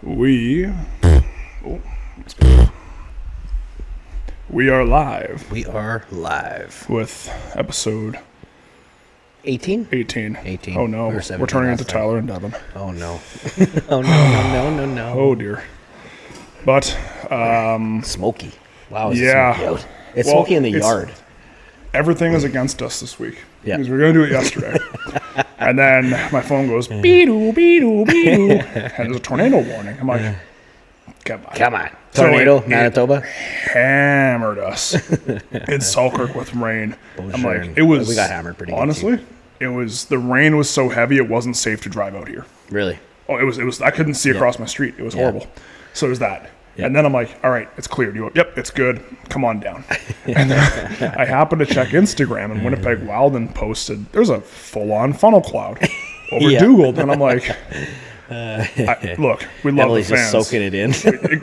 We are live. We are live. With episode 18? 18. 18. Oh no, we're turning into Tyler and Devin. Oh no. Oh no. Oh dear. But, Smoky. Wow, yeah. Smoky out? It's smoky in the yard. Everything is against us this week. Yeah. Because we were going to do it yesterday. And then my phone goes, beedoo, beedoo, beedoo. And there's a tornado warning. I'm like, come on. Tornado, So Manitoba. Hammered us in Selkirk with rain. I'm like, it was. We got hammered pretty good. Honestly, it was. The rain was so heavy, it wasn't safe to drive out here. Really? Oh, it was. I couldn't see across my street. It was horrible. So it was that. Yep. And then I'm like, all right, it's cleared. You go, yep, it's good. Come on down. And then I happened to check Instagram, and Winnipeg Wildin posted, there's a full-on funnel cloud over Dugald. And I'm like, look, we love Emily's the fans. just soaking it in.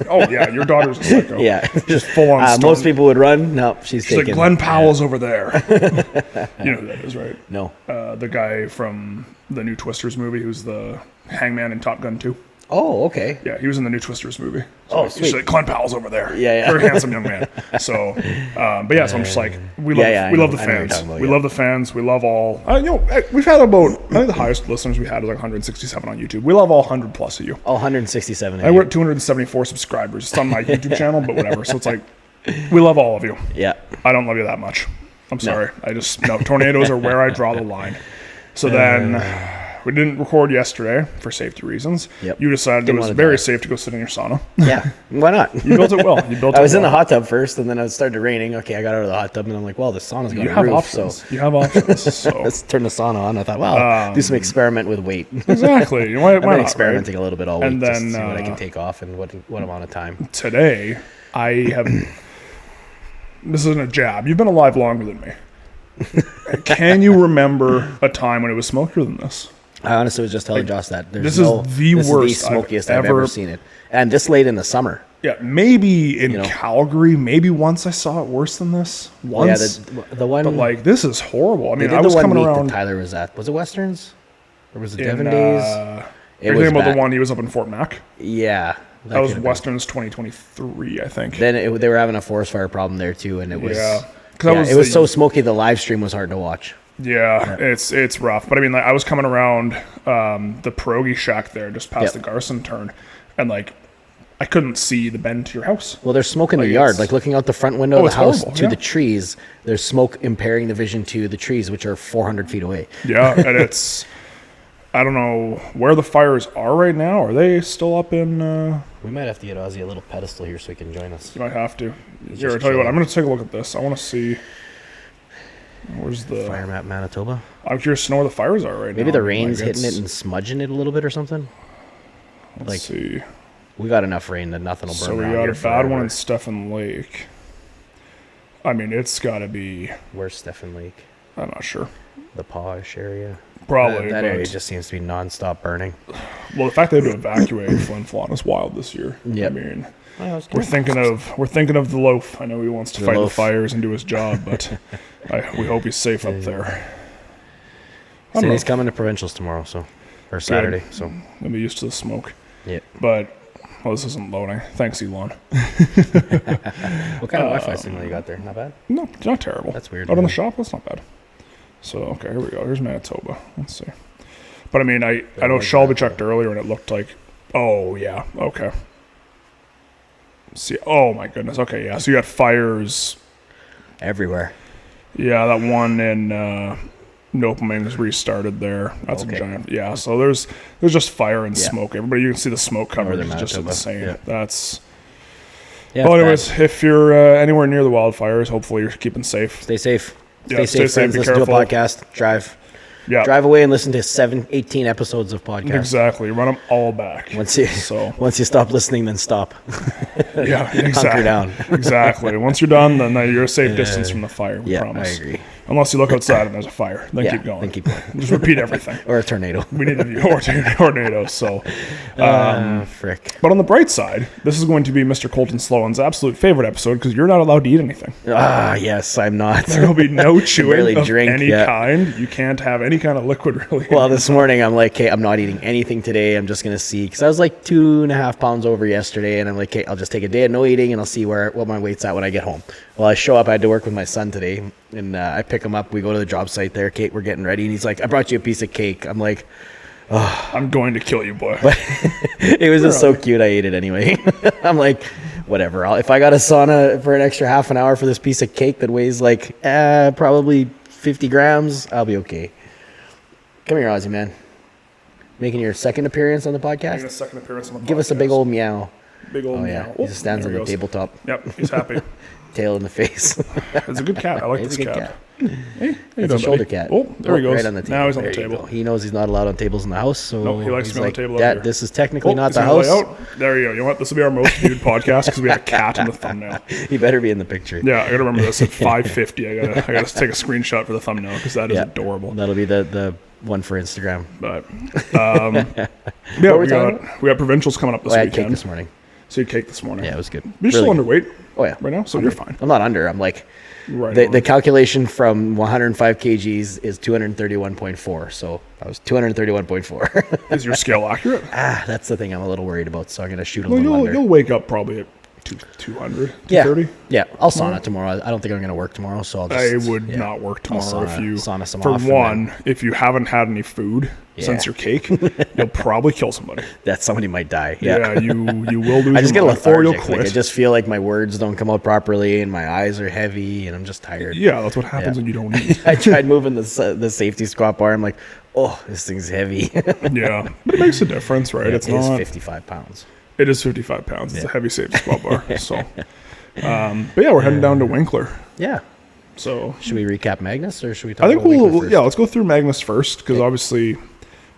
Oh, yeah, your daughter's a psycho. Yeah. Just full-on most people would run. No, she's like, Glenn Powell's over there. You know who that is, right? No. The guy from the new Twisters movie who's the hangman in Top Gun 2. Oh, okay. Yeah, he was in the new Twisters movie. So Oh, she's sweet. like, Glenn Powell's over there. Yeah. Very handsome young man. So, but yeah, so I'm just like, we love the fans. We love the fans. We love all. We've had about, I think the highest listeners we had was like 167 on YouTube. We love all 100 plus of you. Oh, 167. We're at 274 subscribers. It's on my YouTube channel, but whatever. So it's like, we love all of you. Yeah. I don't love you that much. I'm sorry. No, tornadoes are where I draw the line. So then. We didn't record yesterday for safety reasons. Yep. You decided it was very safe to go sit in your sauna. Yeah, why not? You built it well. I was in the hot tub first, and then it started raining. Okay, I got out of the hot tub, and I'm like, well, the sauna's got a roof, options. so you have options. So. Let's turn the sauna on. I thought, well, do some experiment with weight. Exactly. Why I've been not, experimenting right? a little bit all week, And then, just to see what I can take off and what amount of time. Today, I have. This isn't a jab. You've been alive longer than me. Can you remember a time when it was smokier than this? I honestly was just telling Josh that this is the worst smokiest I've ever seen it, and this late in the summer. Yeah, maybe in Calgary, maybe once I saw it worse than this. Once, yeah, the one. But like, this is horrible. I mean, I was coming around. That Tyler was at. Was it Westerns, or was it Devon Days? You're thinking about the one he was up in Fort Mac. Yeah, that was Westerns 2023, I think. Then they were having a forest fire problem there too, and it was it was so smoky. The live stream was hard to watch. Yeah, it's rough. But I mean, like, I was coming around the pierogi shack there, just past the Garson turn, and like I couldn't see the bend to your house. Well, there's smoke in the yard. Like looking out the front window of the house to the trees, there's smoke impairing the vision to the trees, which are 400 feet away. Yeah, and it's I don't know where the fires are right now. Are they still up in? We might have to get Ozzy a little pedestal here so he can join us. You might have to. Here, I'll tell you what. I'm going to take a look at this. I want to see. Where's the fire map, Manitoba? I'm curious to know where the fires are right now. Maybe the rain's hitting it and smudging it a little bit or something. Let's see. We got enough rain that nothing will burn. So we got a bad one in Stephen Lake. I mean, it's got to be. Where's Stephen Lake? I'm not sure. The Pawish area. Probably. That area just seems to be nonstop burning. Well, the fact they had to evacuate Flin Flon is wild this year. Yep. I mean. We're thinking of the loaf. I know he wants to fight the fires and do his job, but we hope he's safe up there. So he's coming to provincials tomorrow, or Saturday. Good. So I'll be used to the smoke. Yep. But this isn't loading. Thanks, Elon. What kind of Wi-Fi signal you got there? Not bad. No, not terrible. That's weird. Out in the shop, that's not bad. So okay, here we go. Here's Manitoba. Let's see. But I mean, I know Shelby checked earlier and it looked like. Oh yeah. Okay. See, oh my goodness. Okay, yeah. So you got fires everywhere. Yeah, that one in Nopalming is restarted there. That's a giant. Yeah, so there's just fire and smoke. Everybody, you can see the smoke coverage is just insane. Yeah. That's. Yeah, well, anyways, if you're anywhere near the wildfires, hopefully you're keeping safe. Stay safe. Stay safe, friends. Listen careful. to a podcast. Drive. Yeah. Drive away and listen to 18 episodes of podcasts. Exactly. Run them all back. Once you stop listening, then stop. Yeah, exactly. Hunker down. Exactly. Once you're done, then you're a safe distance from the fire. We promise. I agree. Unless you look outside and there's a fire, then keep going. Then keep going. Just repeat everything. Or a tornado. We need a view or tornado. So, frick. But on the bright side, this is going to be Mr. Colton Sloan's absolute favorite episode because you're not allowed to eat anything. Yes, I'm not. There will be no chewing of drink, any kind. You can't have any kind of liquid really. Well, this morning I'm like, okay, I'm not eating anything today. I'm just gonna see because I was like 2.5 pounds over yesterday, and I'm like, okay, I'll just take a day of no eating, and I'll see what my weight's at when I get home. Well, I show up. I had to work with my son today, and I pick him up. We go to the job site there. Kate, we're getting ready, and he's like, I brought you a piece of cake. I'm like, oh. I'm going to kill you, boy. But it was just so cute. I ate it anyway. I'm like, whatever. If I got a sauna for an extra half an hour for this piece of cake that weighs like probably 50 grams, I'll be okay. Come here, Ozzy, man. Making your second appearance on the podcast? Making a second appearance on the podcast. Give us a big old meow. Big old meow. He just stands on the tabletop. Yep, he's happy. Tail in the face. It's a good cat. I like this cat. Hey, it's a shoulder cat. Oh, there he goes. Right on the table. Now he's on the table. He knows he's not allowed on tables in the house, so no, he likes to be on the table. Dad, this is technically not the house. There you go. You know what? This will be our most viewed podcast because we have a cat in the thumbnail. He better be in the picture. Yeah, I gotta remember this at 5:50. I gotta take a screenshot for the thumbnail because that is adorable. That'll be the one for Instagram. But we got provincials coming up this weekend. I had cake this morning. So you had cake this morning. Yeah, it was good. You're still underweight. Oh yeah, right now. So you're fine. I'm not under. I'm like. Right the calculation from 105 kgs is 231.4. So I was 231.4. Is your scale accurate? That's the thing I'm a little worried about. So I'm going to shoot a little under. You'll wake up probably at 200, 230. Yeah, I'll sauna tomorrow. I don't think I'm going to work tomorrow. So I would not work tomorrow if you. Sauna some for off one, if you haven't had any food since your cake, you'll probably kill somebody. That somebody might die. Yeah, you will lose. I just get lethargic. Or you'll quit. Like, I just feel like my words don't come out properly, and my eyes are heavy, and I'm just tired. Yeah, that's what happens when you don't eat. I tried moving the safety squat bar. I'm like, oh, this thing's heavy. Yeah, but it makes a difference, right? It's not 55 pounds. It is 55 pounds. It's a heavy safety squat bar. So, but yeah, we're heading down to Winkler. Yeah. So should we recap Magnus or should we talk about Winkler first? Let's go through Magnus first because obviously,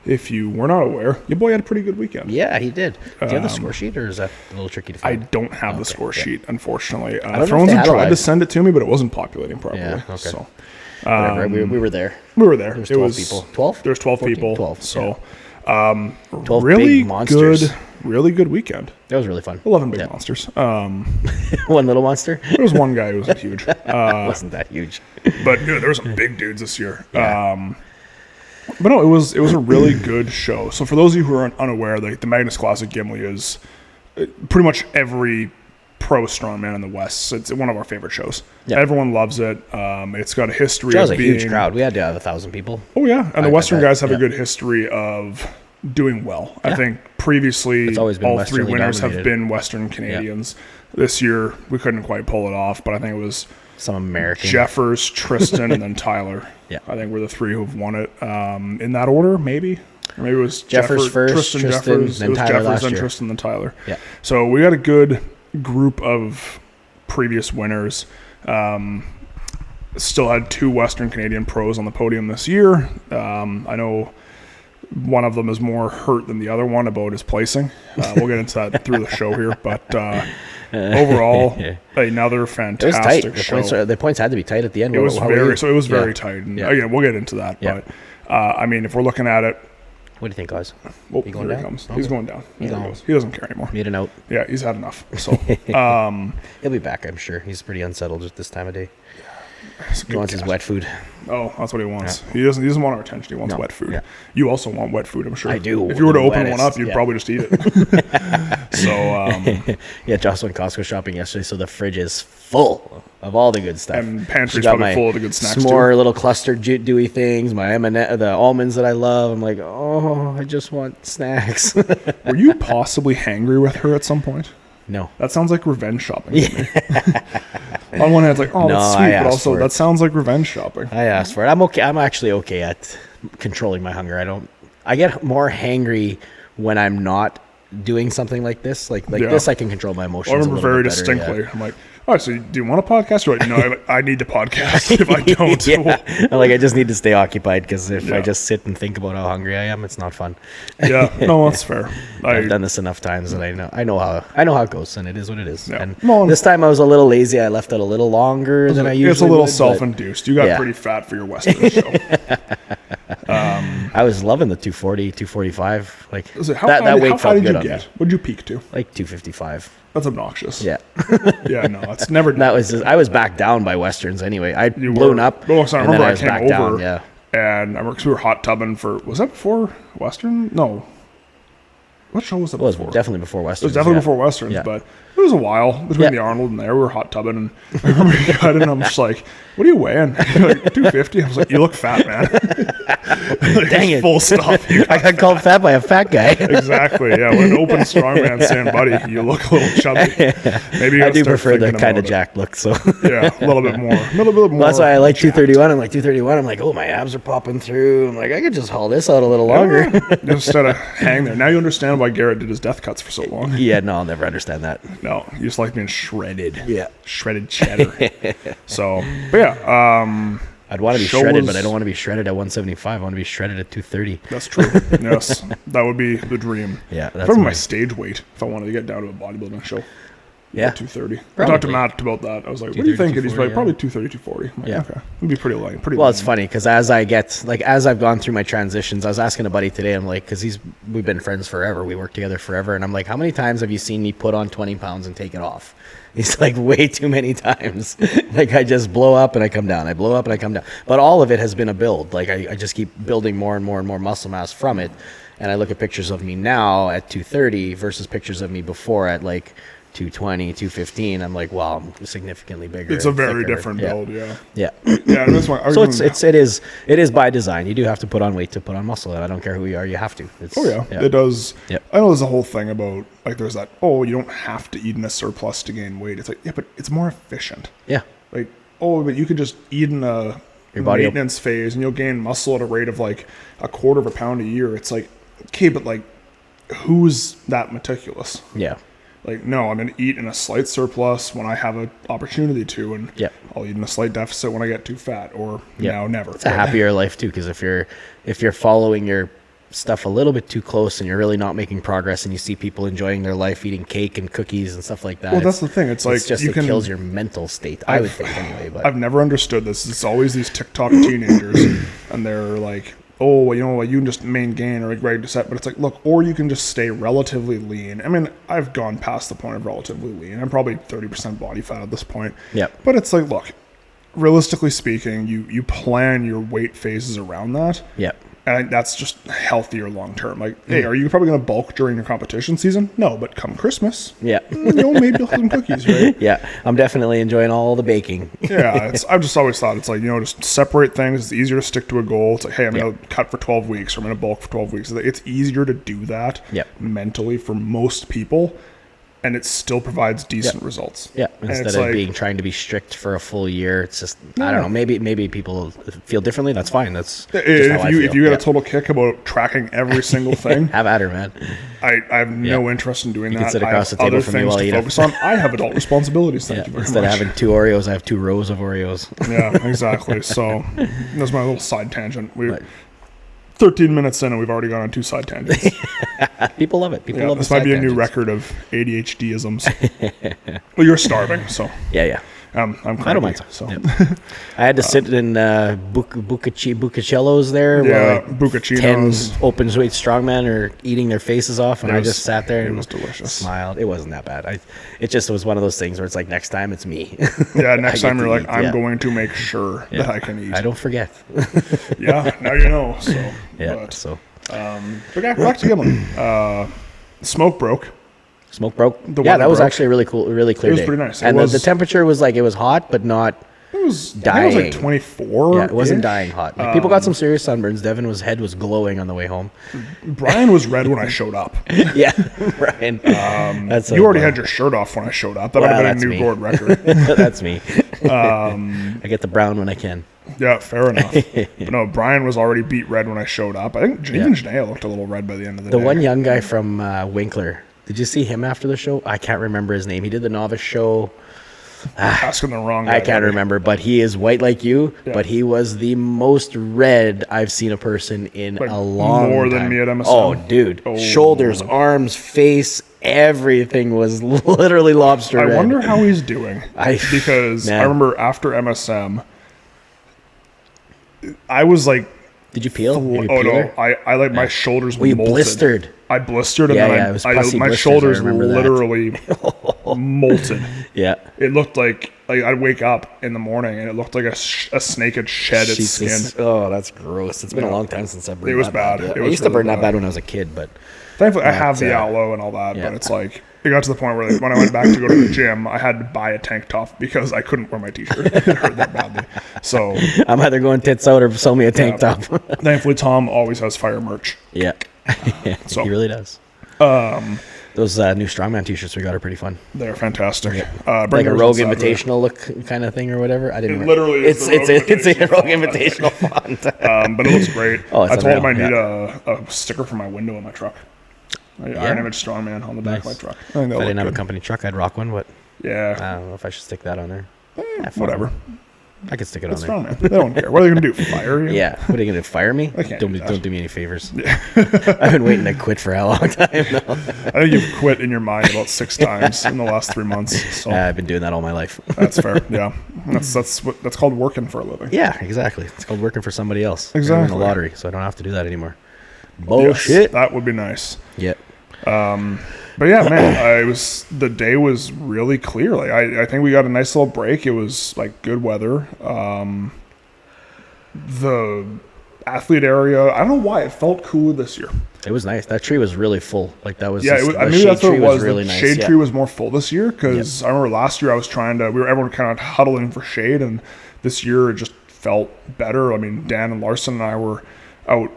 if you were not aware, your boy had a pretty good weekend. Yeah, he did. Do you have the score sheet or is that a little tricky to find? I don't have the score sheet, unfortunately. Thrones had tried to send it to me, but it wasn't populating properly. Yeah, okay. So, we were there. We were there. There was 12 people. 12? There's 12 14, people. 12. So, 12 really big monsters. Really good weekend. That was really fun. 11 big monsters. One little monster? There was one guy who wasn't huge. Wasn't that huge. But there were some big dudes this year. Yeah. But no, it was a really good show. So for those of you who are unaware, the Magnus Classic Gimli is pretty much every pro strongman in the West. It's one of our favorite shows. Yeah. Everyone loves it. It's got a history of being... a huge crowd. We had to have 1,000 people. Oh, yeah. And the Western guys have a good history of doing well. Yeah. I think previously all three winners have been Western Canadians. Yeah. This year, we couldn't quite pull it off, but I think it was... some American. Jeffers, Tristan, and then Tyler. Yeah. I think we're the three who've won it. In that order, maybe? Or maybe it was Jeffers first, Tristan, Jeffers, then Tyler Jeffers, last then year. Tristan, then Tyler. Yeah. So we got a good group of previous winners. Still had 2 Western Canadian pros on the podium this year. I know one of them is more hurt than the other one about his placing. We'll get into that through the show here, but overall, another fantastic show. The points had to be tight at the end. It was very tight. And again, we'll get into that. Yeah. But I mean, if we're looking at it, what do you think, guys? Well, here he comes. Okay. He's going down. He doesn't care anymore. Made a note. Yeah, he's had enough. So he'll be back, I'm sure. He's pretty unsettled at this time of day. He wants his wet food. Oh, that's what he wants. Yeah. He doesn't want our attention. He wants wet food. Yeah. You also want wet food, I'm sure. I do. If you were to open one up, you'd probably just eat it. So, Josh went Costco shopping yesterday, so the fridge is full of all the good stuff. And pantry's probably full of the good snacks too. More little clustered dewy things, my the almonds that I love. I'm like, oh, I just want snacks. Were you possibly hangry with her at some point? No. That sounds like revenge shopping to me. On one hand, it's like, oh, that's sweet, but also that sounds like revenge shopping. I asked for it. I'm okay. I'm actually okay at controlling my hunger. I get more hangry when I'm not doing something like this. Like this, I can control my emotions. I remember very distinctly. I'm like, oh, so do you want a podcast? You're like, no, I need to podcast. If I don't, Like I just need to stay occupied, because if I just sit and think about how hungry I am, it's not fun. Yeah, no, that's fair. I've done this enough times that I know how it goes, and it is what it is. Yeah. And this time I was a little lazy. I left it a little longer than I usually. It's a little self-induced. You got pretty fat for your Western show. I was loving the 240, 245. Like that weight felt good on me. What'd you peak to? Like 255. That's obnoxious. Yeah. Yeah, no, it's never. That was I was back down by Westerns anyway. I'd blown up. Well, so I remember I came over. Down, yeah. And I remember, because we were hot tubbing for. Was that before Western? No. What show was that before? It was definitely before Westerns. It was definitely before Westerns, but it was a while between the Arnold and there. We were hot tubbing, and I remember you got in, and I'm just like, "What are you weighing?" You're like, 250. I was like, "You look fat, man." Like, dang it! Full stop. I got called fat by a fat guy. Exactly. Yeah, when an open strongman saying, "Buddy, you look a little chubby." Maybe I do prefer the kind of jacked look. So yeah, a little bit more. Well, that's why I like 231. I'm like 231. I'm like, oh, my abs are popping through. I'm like, I could just haul this out a little longer. Instead of hang there. Now you understand why Garrett did his death cuts for so long. Yeah, no, I'll never understand that. No, you just like being shredded. Yeah, shredded cheddar. So, but yeah. I'd want to be shredded, but I don't want to be shredded at 175. I want to be shredded at 230. That's true. Yes, that would be the dream. Yeah, that's probably my stage weight if I wanted to get down to a bodybuilding show. Yeah, 230. I talked to Matt about that. I was like, "What do you think?" And he's like, "Probably 230, 240." I'm like, okay, it'd be pretty light. Pretty. Well, it's funny because as I've gone through my transitions, I was asking a buddy today. I'm like, because we've been friends forever. We worked together forever, and I'm like, how many times have you seen me put on 20 pounds and take it off? He's like, way too many times. Like, I just blow up and I come down. I blow up and I come down. But all of it has been a build. Like, I just keep building more and more and more muscle mass from it. And I look at pictures of me now at 230 versus pictures of me before at like 220, 215. I'm like, wow, I'm significantly bigger. It's a very different build, yeah. Yeah. Yeah, that's why. So it is by design. You do have to put on weight to put on muscle, and I don't care who you are, you have to. It does. Yep. I know there's a whole thing about, like, there's that, oh, you don't have to eat in a surplus to gain weight. It's like, yeah, but it's more efficient. Yeah. Like, oh, but you could just eat in a maintenance phase and you'll gain muscle at a rate of like a quarter of a pound a year. It's like, okay, but like, who's that meticulous? Yeah. Like, no, I'm going to eat in a slight surplus when I have an opportunity to, and I'll eat in a slight deficit when I get too fat, or now never. It's a happier life too, because if you're following your stuff a little bit too close and you're really not making progress, and you see people enjoying their life eating cake and cookies and stuff like that. Well, that's the thing. It's like it kills your mental state. I would think anyway. But I've never understood this. It's always these TikTok teenagers, and they're like, oh, you know, you can just main gain or like ready to set, but it's like, look, or you can just stay relatively lean. I mean, I've gone past the point of relatively lean. I'm probably 30% body fat at this point. Yeah. But it's like, look, realistically speaking, you plan your weight phases around that. Yeah. And I think that's just healthier long term. Like, hey, are you probably going to bulk during your competition season? No, but come Christmas, maybe some cookies, right? Yeah, I'm definitely enjoying all the baking. Yeah, I've just always thought it's like, just separate things. It's easier to stick to a goal. It's like, hey, I'm going to cut for 12 weeks or I'm going to bulk for 12 weeks. It's easier to do that mentally for most people. And it still provides decent results. Yeah, instead of trying to be strict for a full year, it's just I don't know. Maybe people feel differently. That's fine. That's if you get a total kick about tracking every single thing, have at her, man. I have no interest in doing that. You can sit across the table from me while you focus on. I have adult responsibilities. Thank you very much. Instead of having 2 Oreos, I have 2 rows of Oreos. Yeah, exactly. So that's my little side tangent. 13 minutes in and we've already gone on 2 side tangents. People love it. People love this might be a new record of ADHD-isms. Well, you're starving, so. Yeah. I'm cranky, I don't mind. So. Yep. I had to sit in Bucacello's there. Yeah, Bucacino's. 10 open weight strongmen are eating their faces off, and I just sat there and delicious. Smiled. It wasn't that bad. It just was one of those things where it's like, next time it's me. Yeah, next time you're like, I'm going to make sure that I can eat. I don't forget. Yeah, now you know. So. Yeah, but back to Gimlin. Smoke broke. Smoke broke. That was actually a really cool, really clear day. It was pretty nice. And the temperature was like, it was hot, but not dying. It was like 24. Yeah, it wasn't dying hot. Like, people got some serious sunburns. Devin's head was glowing on the we Brian was red when I showed up. Yeah, Brian. You already had your shirt off when I showed up. That would have been a new Gord record. That's me. I get the brown when I can. Yeah, fair enough. But no, Brian was already beat red when I showed up. I think even Janaea looked a little red by the end of the day. The one young guy from Winkler, did you see him after the show? I can't remember his name. He did the novice show. Asking the wrong guy. I can't remember, but he is white like you, but he was the most red I've seen a person in Like, a long more time. than me at MSM. Oh, dude. Shoulders, arms, face, everything was literally lobster red. I wonder how he's doing. Because I remember after MSM, I was like... Did you peel? No. I like my shoulders molted. Blistered. I blistered and then my shoulders literally molted. Yeah. It looked like I'd wake up in the morning and it looked like a snake had shed its skin. Oh, that's gross. It's been a long time since I burned that. It was bad. I used to burn that bad when I was a kid, but... Thankfully, I have the aloe and all that, but it's like... It got to the point where when I went back to go to the gym, I had to buy a tank top because I couldn't wear my t-shirt. It hurt that badly. So... I'm either going tits out or sell me a tank top. Thankfully, Tom always has fire merch. Yeah. So, he really does. Those new Strongman t-shirts we got are pretty fun. They're fantastic. Yeah. Like a Rogue Invitational look kind of thing or whatever. I didn't. Literally, it's a Rogue Invitational font. But it looks great. I told him I need a sticker for my window in my truck. Iron Image Strongman on the back of my truck. If I didn't have a company truck, I'd rock one. But yeah, I don't know if I should stick that on there. Whatever. I could stick it on there. Strongman. They don't care. What are they gonna do? Fire you? Yeah. What are you gonna do? Fire me? Don't do me any favors. Yeah. I've been waiting to quit for a long time now. I think you've quit in your mind about 6 times in the last 3 months. So I've been doing that all my life. That's fair. Yeah, that's called working for a living. Yeah, exactly. It's called working for somebody else. Exactly. In the lottery, so I don't have to do that anymore. Bullshit. Yes, that would be nice. Yeah. But yeah, man, the day was really clear. Like I think we got a nice little break. It was like good weather. The athlete area, I don't know why it felt cooler this year. It was nice. That tree was really full. Like that was. Yeah, maybe that's what it was. Really the nice. Shade tree was more full this year because I remember last year I was everyone kind of huddling for shade, and this year it just felt better. I mean, Dan and Larson and I were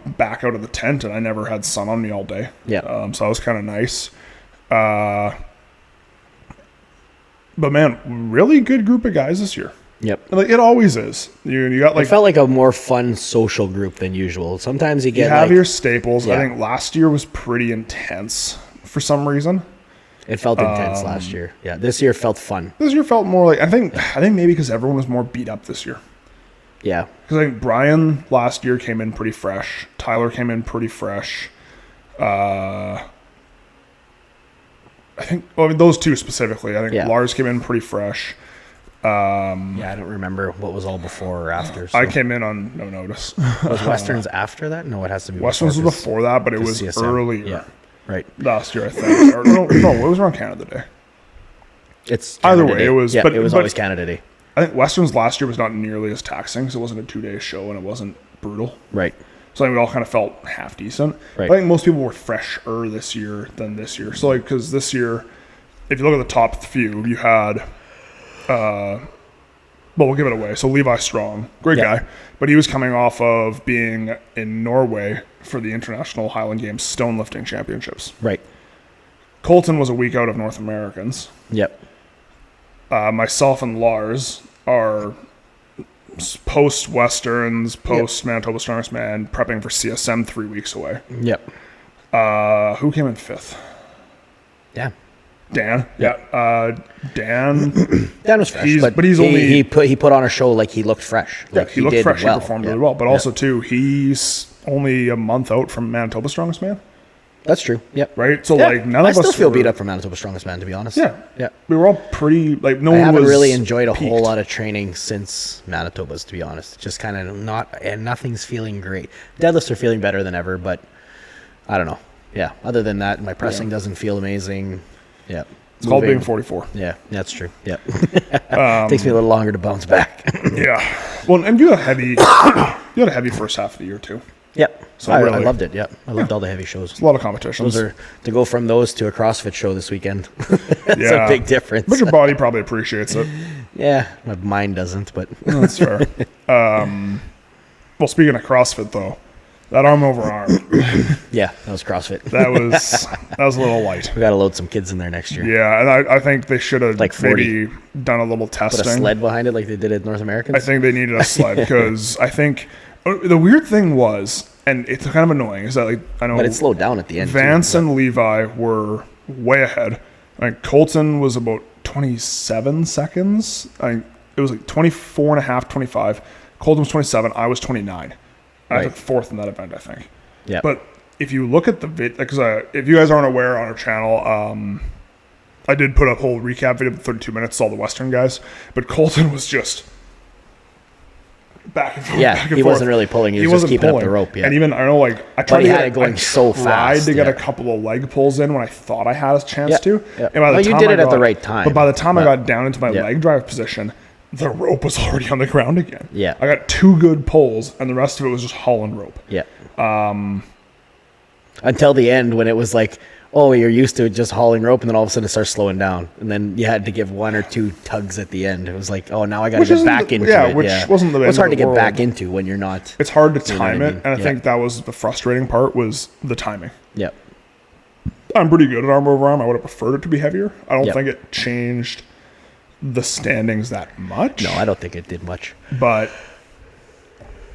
back out of the tent, and I never had sun on me all day. Yeah. So that was kind of nice. But man, really good group of guys this year. Yep. Like it always is. You got like it felt like a more fun social group than usual. Sometimes you have your staples. Yeah. I think last year was pretty intense for some reason. It felt intense last year. Yeah. This year felt fun. This year felt more like I think maybe because everyone was more beat up this year. Yeah. Because I think Brian last year came in pretty fresh. Tyler came in pretty fresh. I think those two specifically. I think Lars came in pretty fresh. I don't remember what was all before or after. So. I came in on no notice. Was Westerns after that? No, it has to be. Westerns was before that, but it was CSM. Earlier. Yeah, right. Last year, I think. no, it was around Canada Day. It's Canada Either way, Day. It was. Yeah, it was always Canada Day. I think Westerns last year was not nearly as taxing, so it wasn't a 2-day show and it wasn't brutal. Right. So I think we all kind of felt half decent. Right. I think most people were fresher this year than this year. So like, because this year, if you look at the top few, you had, we'll give it away. So Levi Strong, great guy, but he was coming off of being in Norway for the International Highland Games Stone Lifting Championships. Right. Colton was a week out of North Americans. Yep. Myself and Lars are post-Westerns, post-Manitoba Strongest Man, prepping for CSM 3 weeks away. Yep. Who came in 5th? Yeah. Dan. Yeah. Dan was fresh, but he's only he put on a show like he looked fresh. Like he looked fresh. Well. He performed really well, but also too, he's only a month out from Manitoba Strongest Man. That's true. Yep. Right. So like none of us still feel beat up for Manitoba Strongest Man, to be honest. Yeah. Yeah. We were all pretty like no. I haven't really enjoyed a whole lot of training since Manitoba's, to be honest. Just kind of nothing's feeling great. Deadlifts are feeling better than ever, but I don't know. Yeah. Other than that, my pressing doesn't feel amazing. Yeah. It's called being 44. Yeah, that's true. Yeah. Takes me a little longer to bounce back. Yeah. Well, and you had a heavy first half of the year too. Yep. So I loved it. Yep. I loved all the heavy shows. It's a lot of competitions. To go from those to a CrossFit show this weekend. It's a big difference. But your body probably appreciates it. Yeah, my mind doesn't, but that's fair. Well, speaking of CrossFit though, That arm over arm. Yeah, that was CrossFit. That was a little light. We got to load some kids in there next year. Yeah, and I think they should have like 40. maybe done a little testing. Put a sled behind it like they did at North Americans. I think they needed a sled because I think the weird thing was, and it's kind of annoying, is that like I know, but it slowed down at the end. Vance and Levi were way ahead. Like Colton was about 27 seconds. It was like 24 and a half, 25. Colton was 27. I was 29. I took fourth in that event, I think. Yeah. But if you look at the vid, because if you guys aren't aware on our channel, I did put a whole recap video of 32 minutes, all the Western guys. But Colton was just back and forth. Yeah, back and he forth. wasn't really pulling. He was just keeping up the rope. Yeah. And even, I know, like, I tried he had it going so fast. I tried to get a couple of leg pulls in when I thought I had a chance to. Yeah. And by the time you did it at the right time. But by the time I got down into my leg drive position, the rope was already on the ground again. Yeah. I got 2 good pulls, and the rest of it was just hauling rope. Yeah. Until the end when it was like, oh, you're used to just hauling rope, and then all of a sudden it starts slowing down. And then you had to give 1 or 2 tugs at the end. It was like, oh, now I got to get back into it. Which wasn't the end It's hard of to the get back world. into when you're not. It's hard to time it, mean? and I think that was the frustrating part was the timing. Yeah. I'm pretty good at arm over arm. I would have preferred it to be heavier. I don't think it changed the standings that much. No, I don't think it did much. But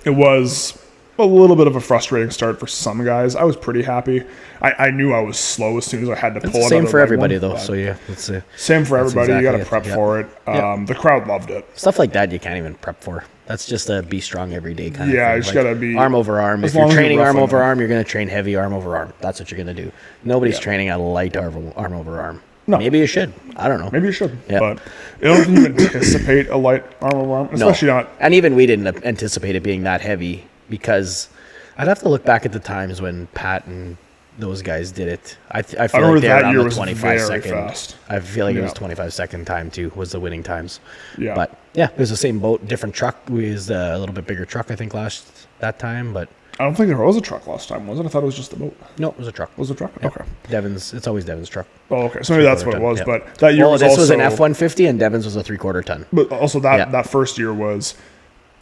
it was a little bit of a frustrating start for some guys. I was pretty happy. I knew I was slow as soon as I had to pull it. Same for everybody, though. So yeah, same for everybody. Exactly You got to prep for it. The crowd loved it. Stuff like that you can't even prep for. That's just a be strong every day kind of thing. Yeah, you just got to be arm over arm. If you're training arm over arm, you're going to train heavy arm over arm. That's what you're going to do. Nobody's training a light arm over arm. No. Maybe you should. I don't know. Maybe you should. Yeah. But you don't even anticipate a light arm over arm, especially not. And even we didn't anticipate it being that heavy because I'd have to look back at the times when Pat and those guys did it. I feel like they were around the 25 second. Fast. I feel like it was 25-second time too was the winning times. Yeah. But yeah, it was the same boat, different truck. We used a little bit bigger truck, I think, that time. But I don't think there was a truck last time, was it? I thought it was just the boat. No, it was a truck. Was it a truck? Yeah. Okay. Devon's. It's always Devon's truck. Oh, okay. So maybe that's what it was. Yeah. But that year was this also, was an F-150 and Devon's was a 3/4 ton. But also that first year was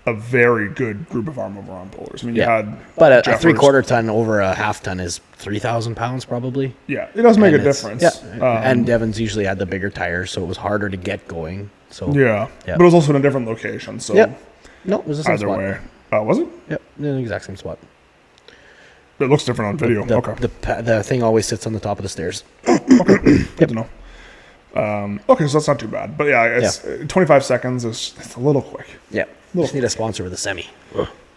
a very good group of arm over arm pullers. I mean, you had but a 3/4 ton over a half ton is 3,000 pounds probably. Yeah, it does make a difference. Yeah, and Devon's usually had the bigger tires, so it was harder to get going. So yeah, but it was also in a different location. So no, it was the same spot. Either way, was it? Yep, in the exact same spot. It looks different on video. Okay. The thing always sits on the top of the stairs. Okay, good to know. Okay, so that's not too bad. But yeah, it's 25 seconds it's a little quick. Yeah. Just need a sponsor with a semi.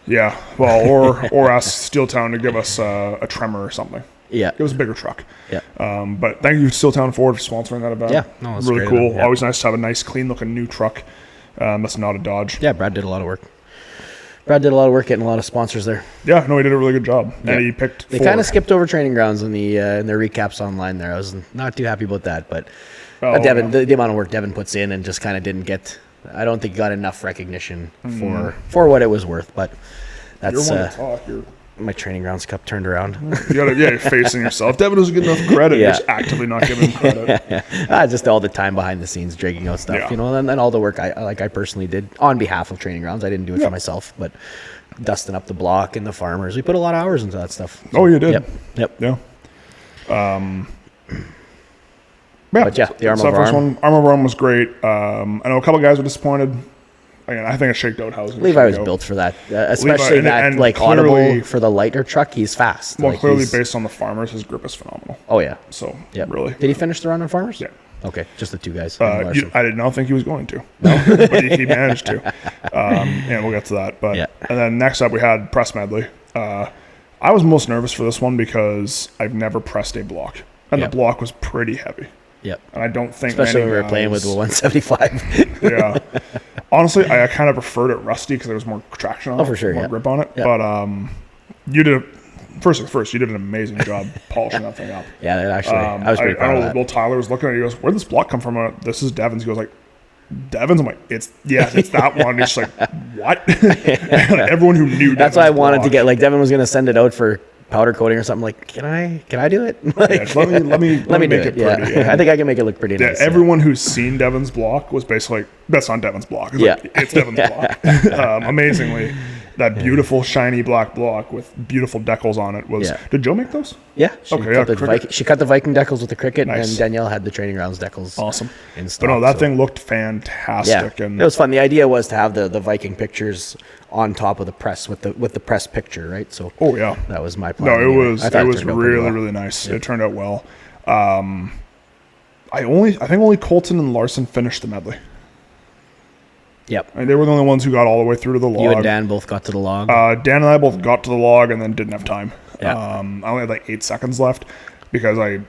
Yeah, well, or ask Steeltown to give us a Tremor or something. Yeah, give us a bigger truck. Yeah. But thank you Steeltown Ford for sponsoring that event. Yeah, no, it's really great cool. event, yeah. Always nice to have a nice, clean looking new truck. That's not a Dodge. Yeah, Brad did a lot of work. Brad did a lot of work getting a lot of sponsors there. Yeah, no, he did a really good job. Yeah. And he picked. They kind of skipped over training grounds in their recaps online there. I was not too happy about that, but Devon, the amount of work Devon puts in and just kind of didn't get. I don't think got enough recognition for what it was worth, but that's my training grounds cup turned around. You're facing yourself. Devon doesn't get enough credit. You're just actively not giving him credit. Just all the time behind the scenes, dragging out stuff, and all the work I personally did on behalf of training grounds. I didn't do it for myself, but dusting up the block and the farmers, we put a lot of hours into that stuff. So, you did. Yep. Yeah. But the arm over arm was great. I know a couple guys were disappointed. Again, I think it shaked out how Levi was built for that, especially and like audible for the lighter truck. He's fast. Well, clearly based on the farmers, his grip is phenomenal. Oh yeah. So really, did he finish the run on farmers? Yeah. Okay, just the two guys. I did not think he was going to, but he managed to. And we'll get to that. But and then next up we had press medley. I was most nervous for this one because I've never pressed a block, and the block was pretty heavy. Yep. And I don't think especially when we were playing with the 175. Yeah. Honestly, I kind of preferred it rusty because there was more traction on it. For sure, more grip on it. Yep. But you did first. You did an amazing job polishing that thing up. Yeah, actually, I was pretty proud of that. Will Tyler was looking at it. He goes, "Where did this block come from?" This is Devon's. He goes like, "Devon's." I'm like, "It's that one." He's just like, "What?" Everyone who knew. That's why I wanted to get like Devon was going to send it out for powder coating or something. Like, can I do it? Like, let me make it pretty. Yeah. I think I can make it look pretty nice. Everyone who's seen Devon's block was basically like, that's not Devon's block. It's Devon's block. Amazingly, that beautiful shiny black block with beautiful decals on it was. Yeah. Did Joe make those? Yeah. She cut the Viking decals with the cricket, Nice. and Danielle had the training grounds decals. Awesome. In stock, But no, that thing looked fantastic. Yeah, And it was fun. The idea was to have the Viking pictures on top of the press with the press picture, right? So that was my plan. No, it was really nice. It turned out well. I think only Colton and Larson finished the medley. Yep. I mean, they were the only ones who got all the way through to the log. You and Dan both got to the log. Dan and I both got to the log and then didn't have time. Yeah. I only had like 8 seconds left because I.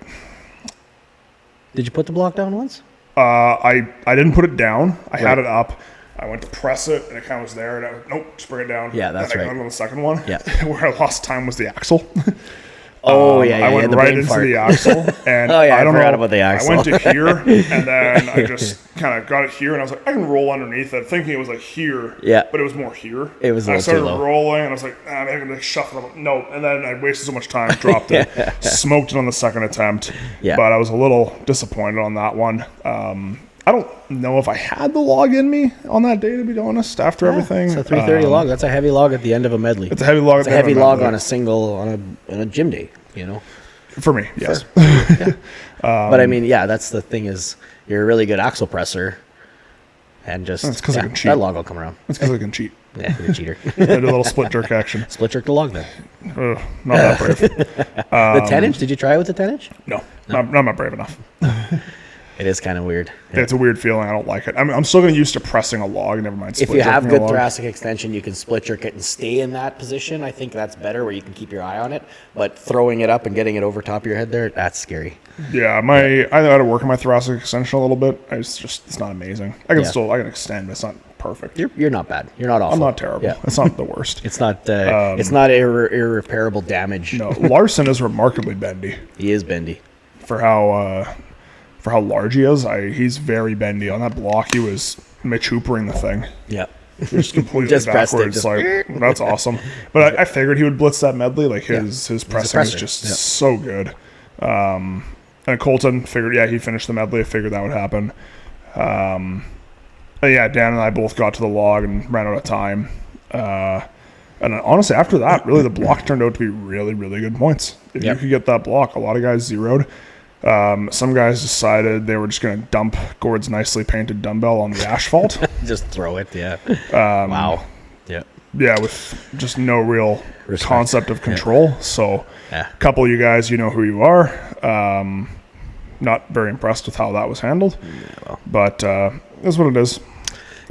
Did you put the block down once? I didn't put it down. I had it up. I went to press it and it kind of was there. And I was, nope, just bring it down. Yeah, that's and I right. got on the second one. Yeah. Where I lost time was the axle. I went right into the axle, and I forgot about the axle. I went to here, and then I just kind of got it here, and I was like, I can roll underneath it, thinking it was like here, but it was more here. It was a little started too low. rolling, and I was like, maybe I can like shuffle it. No, and then I wasted so much time, dropped it, smoked it on the second attempt. Yeah. But I was a little disappointed on that one. I don't know if I had the log in me on that day, to be honest, after everything. It's a 330 log. That's a heavy log at the end of a medley. It's a heavy log. It's a heavy log on a single, on a gym day, you know? For me, yes. But I mean, that's the thing is you're a really good axle presser, and just That's 'cause I can cheat. that log will come around. It's because I can cheat. Yeah, you're a cheater. I did a little split jerk action. Split jerk the log then. Not that brave. The 10-inch? Did you try it with the 10-inch? No, I'm not brave enough. It is kind of weird. It's a weird feeling. I don't like it. I'm still getting used to pressing a log. Never mind. If you have good thoracic extension, you can split jerk it and stay in that position. I think that's better, where you can keep your eye on it. But throwing it up and getting it over top of your head there, that's scary. Yeah, I got to work on my thoracic extension a little bit. It's not amazing. I can extend, but it's not perfect. You're not bad. You're not awful. I'm not terrible. Yeah. It's not the worst. It's not irreparable damage. No, Larson is remarkably bendy. He is bendy. For how large he is, he's very bendy. On that block, he was Mitch Hoopering the thing. Yeah. Just completely backwards. That's awesome. But I figured he would blitz that medley. Like his pressing is just so good. And Colton figured, he finished the medley. I figured that would happen. Dan and I both got to the log and ran out of time. And honestly, after that, really the block turned out to be really, really good points. If you could get that block, a lot of guys zeroed. Some guys decided they were just going to dump Gord's nicely painted dumbbell on the asphalt. Just throw it, wow. Yeah. Yeah, with just no real concept of control. So a couple of you guys, you know who you are. Not very impressed with how that was handled. But it's what it is.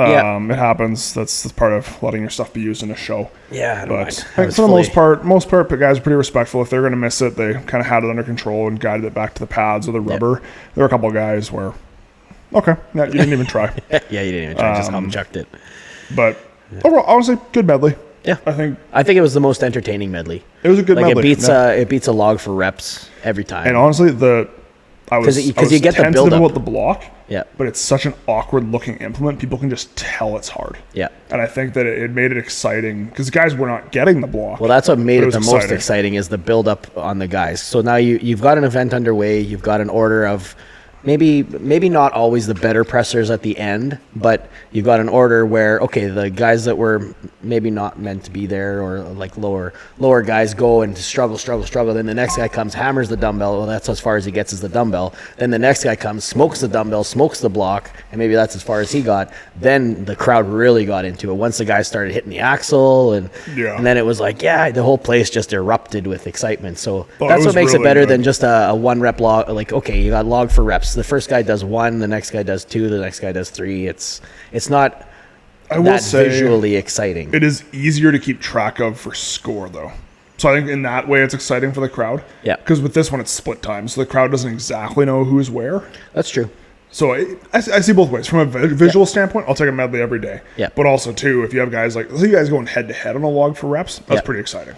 It happens. That's part of letting your stuff be used in a show. Yeah, but for the most part, the guys are pretty respectful. If they're going to miss it, they kind of had it under control and guided it back to the pads or the rubber. There were a couple of guys where, you didn't even try. You didn't even try. Just chucked it. But overall, honestly, good medley. Yeah, I think it was the most entertaining medley. It was a good medley. It beats a log for reps every time. And honestly, I was you get the build up about the block. Yeah. But it's such an awkward looking implement. People can just tell it's hard. Yeah. And I think that it made it exciting because the guys were not getting the block. Well, that's what made it the most exciting is the build up on the guys. So now you've got an event underway. You've got an order of maybe not always the better pressers at the end, but you've got an order where, the guys that were maybe not meant to be there or like lower guys go and struggle. Then the next guy comes, hammers the dumbbell. Well, that's as far as he gets is the dumbbell. Then the next guy comes, smokes the dumbbell, smokes the block, and maybe that's as far as he got. Then the crowd really got into it once the guys started hitting the axle, and then it was like, the whole place just erupted with excitement. So that's what makes it better than just a one rep log. Like, you got log for reps. The first guy does 1, the next guy does 2, the next guy does 3. It's not visually exciting. It is easier to keep track of for score, though. So I think in that way it's exciting for the crowd. Yeah. Because with this one it's split time, so the crowd doesn't exactly know who's where. That's true. So I see both ways. From a visual standpoint, I'll take a medley every day. Yeah. But also, too, if you have guys let's say you guys going head-to-head on a log for reps, that's pretty exciting.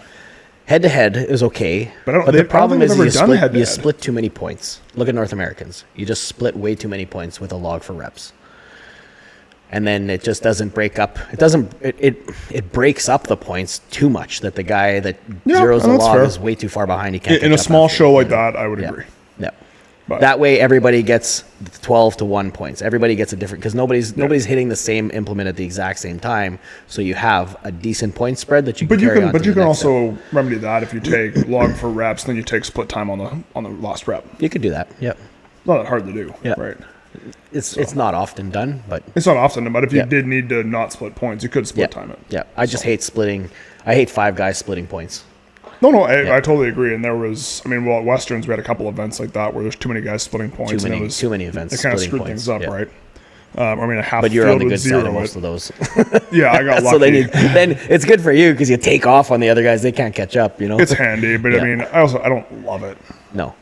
Head-to-head is okay, but the problem is you split too many points. Look at North Americans. You just split way too many points with a log for reps. And then it just doesn't break up. It breaks up the points too much that the guy that zeroes the log is way too far behind. He can't. In a small show like that, I would agree. Yeah. That way, everybody gets 12 to 1 points. Everybody gets a different, because nobody's hitting the same implement at the exact same time. So you have a decent point spread that you can carry on. But you can also remedy that if you take log for reps, then you take split time on the last rep. You could do that. Yep. Not that hard to do. Yep. Right. It's not often done, but it's not often. But if you did need to not split points, you could split time it. Yeah. I just hate splitting. I hate 5 guys splitting points. No, I totally agree. And there was, at Westerns, we had a couple events like that where there's too many guys splitting points. Too many events. It kind of screwed things up, right? A half but you're on the good side of most of those. Yeah, I got lucky. So then it's good for you because you take off on the other guys. They can't catch up, It's handy, but I don't love it. No.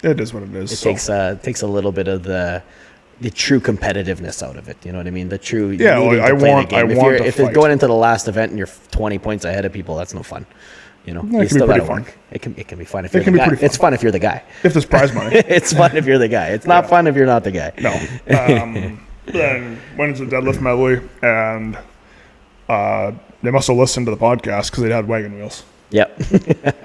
It is what it is. It takes a little bit of the true competitiveness out of it. You know what I mean? The true if it's going into the last event and you're 20 points ahead of people, that's no fun. You still got to work. It can be fun if you're the guy. It's fun if you're the guy. If there's prize money. It's fun if you're the guy. It's not fun if you're not the guy. No. Then went into deadlift medley, and they must have listened to the podcast because they had wagon wheels. Yep.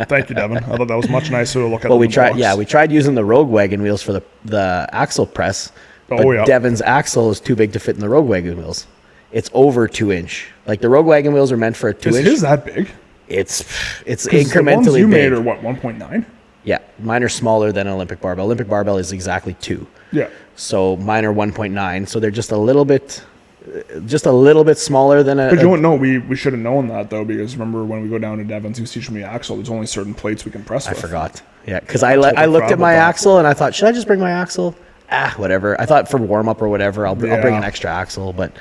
Thank you, Devin. I thought that was much nicer to look at. Well, we tried using the Rogue wagon wheels for the axle press. But Devin's axle is too big to fit in the Rogue wagon wheels. It's over 2 inch. Like the Rogue wagon wheels are meant for a 2 inch. Is his that big? It's incrementally the ones you big. made are what, 1.9? Yeah, mine are smaller than an Olympic barbell. Olympic barbell is exactly 2. Yeah. So mine are 1.9. So they're just a little bit smaller than a. But you don't know. We should have known that though, because remember when we go down to Devin's, he was teaching me axle. There's only certain plates we can press with. I forgot. Yeah, because I looked at my axle and I thought, should I just bring my axle? Whatever. I thought for warm up or whatever, I'll bring an extra axle, but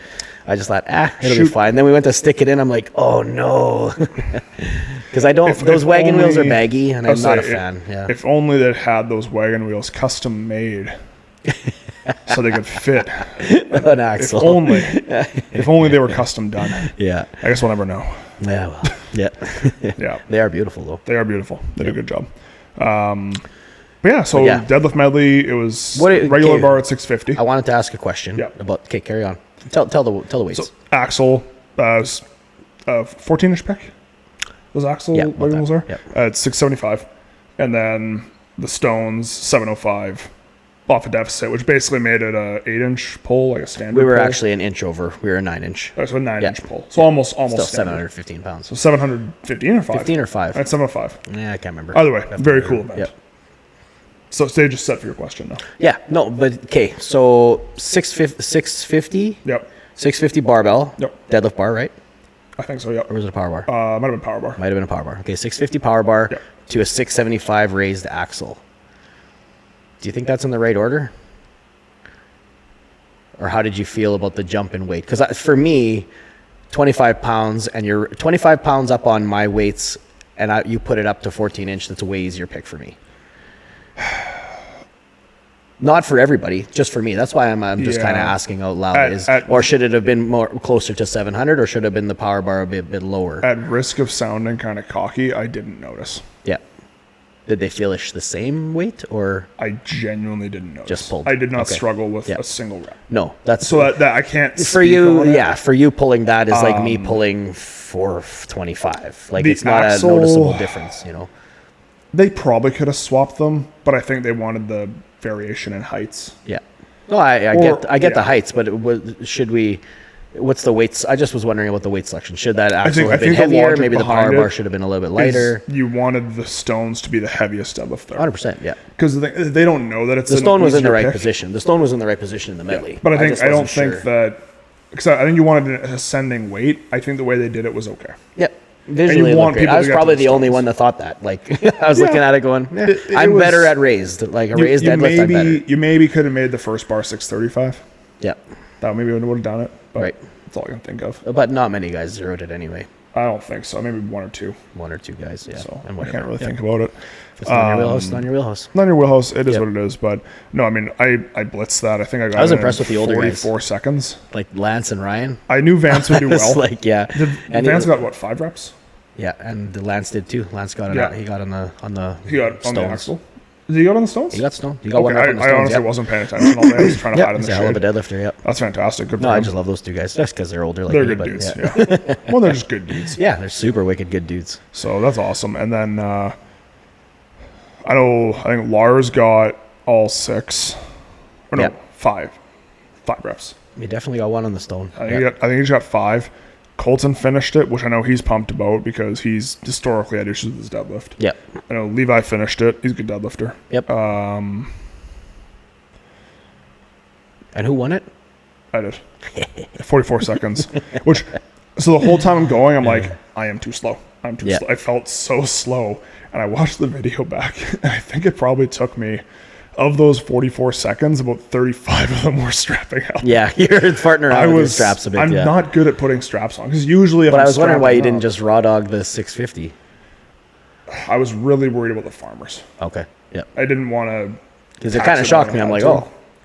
I just thought, it'll be fine. Then we went to stick it in. I'm like, oh no, because those wagon wheels are baggy, and I'm not a fan. Yeah. If only they had those wagon wheels custom made, so they could fit an axle. If only they were custom done. Yeah. I guess we'll never know. Yeah. Well. Yeah. Yeah. They are beautiful though. They are beautiful. They do a good job. Deadlift medley, it was regular bar at 650. I wanted to ask a question about. Okay, carry on. Tell the weights. So axle, 14-inch pick. Those axle wheels are at 675, and then the stones 705 off a deficit, which basically made it a 8-inch pull, like a standard. We were pull. actually an inch over. We were a 9-inch. So a 9-inch pull. So almost still standard. 715 pounds. So 715 or 5? 15 or 5. At 705. Yeah, I can't remember. Either way, very cool event. Yep. So stage is set for your question now. Yeah, no, but okay. So 650. Yep. 650 barbell. Yep. Deadlift bar, right? I think so. Yep. Or was it a power bar? Might have been power bar. Might have been a power bar. Okay, 650 power bar to a 675 raised axle. Do you think that's in the right order? Or how did you feel about the jump in weight? Because for me, 25 pounds, and you're 25 pounds up on my weights, and you put it up to 14-inch. That's a way easier pick for me. Not for everybody, just for me. That's why I'm just kind of asking out loud. Or should it have been more closer to 700, or should it have been the power bar a bit lower? At risk of sounding kind of cocky, I didn't notice. Yeah. Did they finish the same weight, or? I genuinely didn't notice. Just pulled. I did not struggle with a single rep. No, that's so that I can't. For you, for you pulling that is like me pulling 425. Like it's not a noticeable difference, They probably could have swapped them, but I think they wanted the variation in heights. Yeah. No, I get the heights, but should we? What's the weights? I just was wondering about the weight selection. Should that axle have been heavier? Maybe the power bar should have been a little bit lighter. You wanted the stones to be the heaviest deadlift there. 100%, yeah. Because they don't know that it's the stone was in the right position. The stone was in the right position in the medley. Yeah. But I don't think that. Because I think you wanted an ascending weight. I think the way they did it was okay. Yep. Visually, I was probably the only one that thought that. Like I was looking at it going, I'm better at raised. Like a raised deadlift, I'm better. You maybe could have made the first bar 635. Yeah. That maybe would have done it. But right. That's all I can think of. But not many guys zeroed it anyway. I don't think so. Maybe one or two. One or two guys, yeah. So I can't really think about it. If it's not your wheelhouse, it's not your wheelhouse. Not your wheelhouse. It is what it is. But no, I blitzed that. I think I was impressed with the older 44 seconds. Like Lance and Ryan. I knew Vance would do well. Vance got what, 5 reps? Yeah, and Lance did too. Lance got he got on the the axle. Did he go on the stones? He got stone. He got one up on the stones. I honestly wasn't paying attention all day. I was trying to hide in the shade. He's a hell of a deadlifter, yeah. That's fantastic. Good for him. I just love those two guys. Just because they're older like they're good dudes, yeah. Well, they're just good dudes. Yeah, they're super wicked good dudes. So that's awesome. And then I think Lars got all 6. Or no, 5. 5 reps. You definitely got one on the stone. I think he just got 5. Colton finished it, which I know he's pumped about because he's historically had issues with his deadlift. Yep. I know Levi finished it. He's a good deadlifter. Yep. And who won it? I did. 44 seconds. Which, so the whole time I'm going, I'm like, I am too slow. I'm too slow. I felt so slow. And I watched the video back, and I think it probably took me, of those 44 seconds, about 35 of them were strapping out. Yeah, you're farting around with your straps a bit. I'm not good at putting straps on, because usually if But I was wondering why you didn't just raw dog the 650. I was really worried about the farmers. Okay, yeah. I didn't want to... Because it kind of shocked me. I'm like,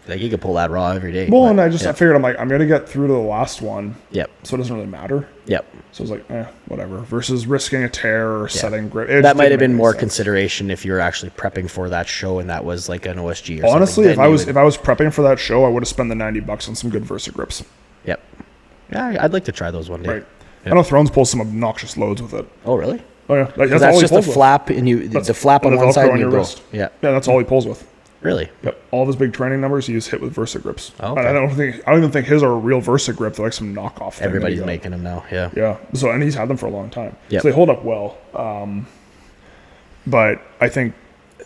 like you could pull that raw every day. Well, and I figured, I'm like, I'm going to get through to the last one. Yep. So it doesn't really matter. Yep. So I was like, whatever. Versus risking a tear or setting grip. That might have been more consideration if you were actually prepping for that show and that was like an OSG or honestly, something. Honestly, if I was prepping for that show, I would have spent the $90 on some good Versa grips. Yep. Yeah, I'd like to try those one day. Right. Yep. I know Thrones pulls some obnoxious loads with it. Oh, really? Oh, yeah. That's just a flap and the flap on one side and you go. Yeah. Yeah, that's all he pulls with. Really? Yep. All of his big training numbers, he just hit with Versa grips. Oh, okay. I don't even think his are a real Versa grip. They're like some knockoff thing. Everybody's making them now. Yeah. Yeah. So, and he's had them for a long time. Yep. So they hold up well. But I think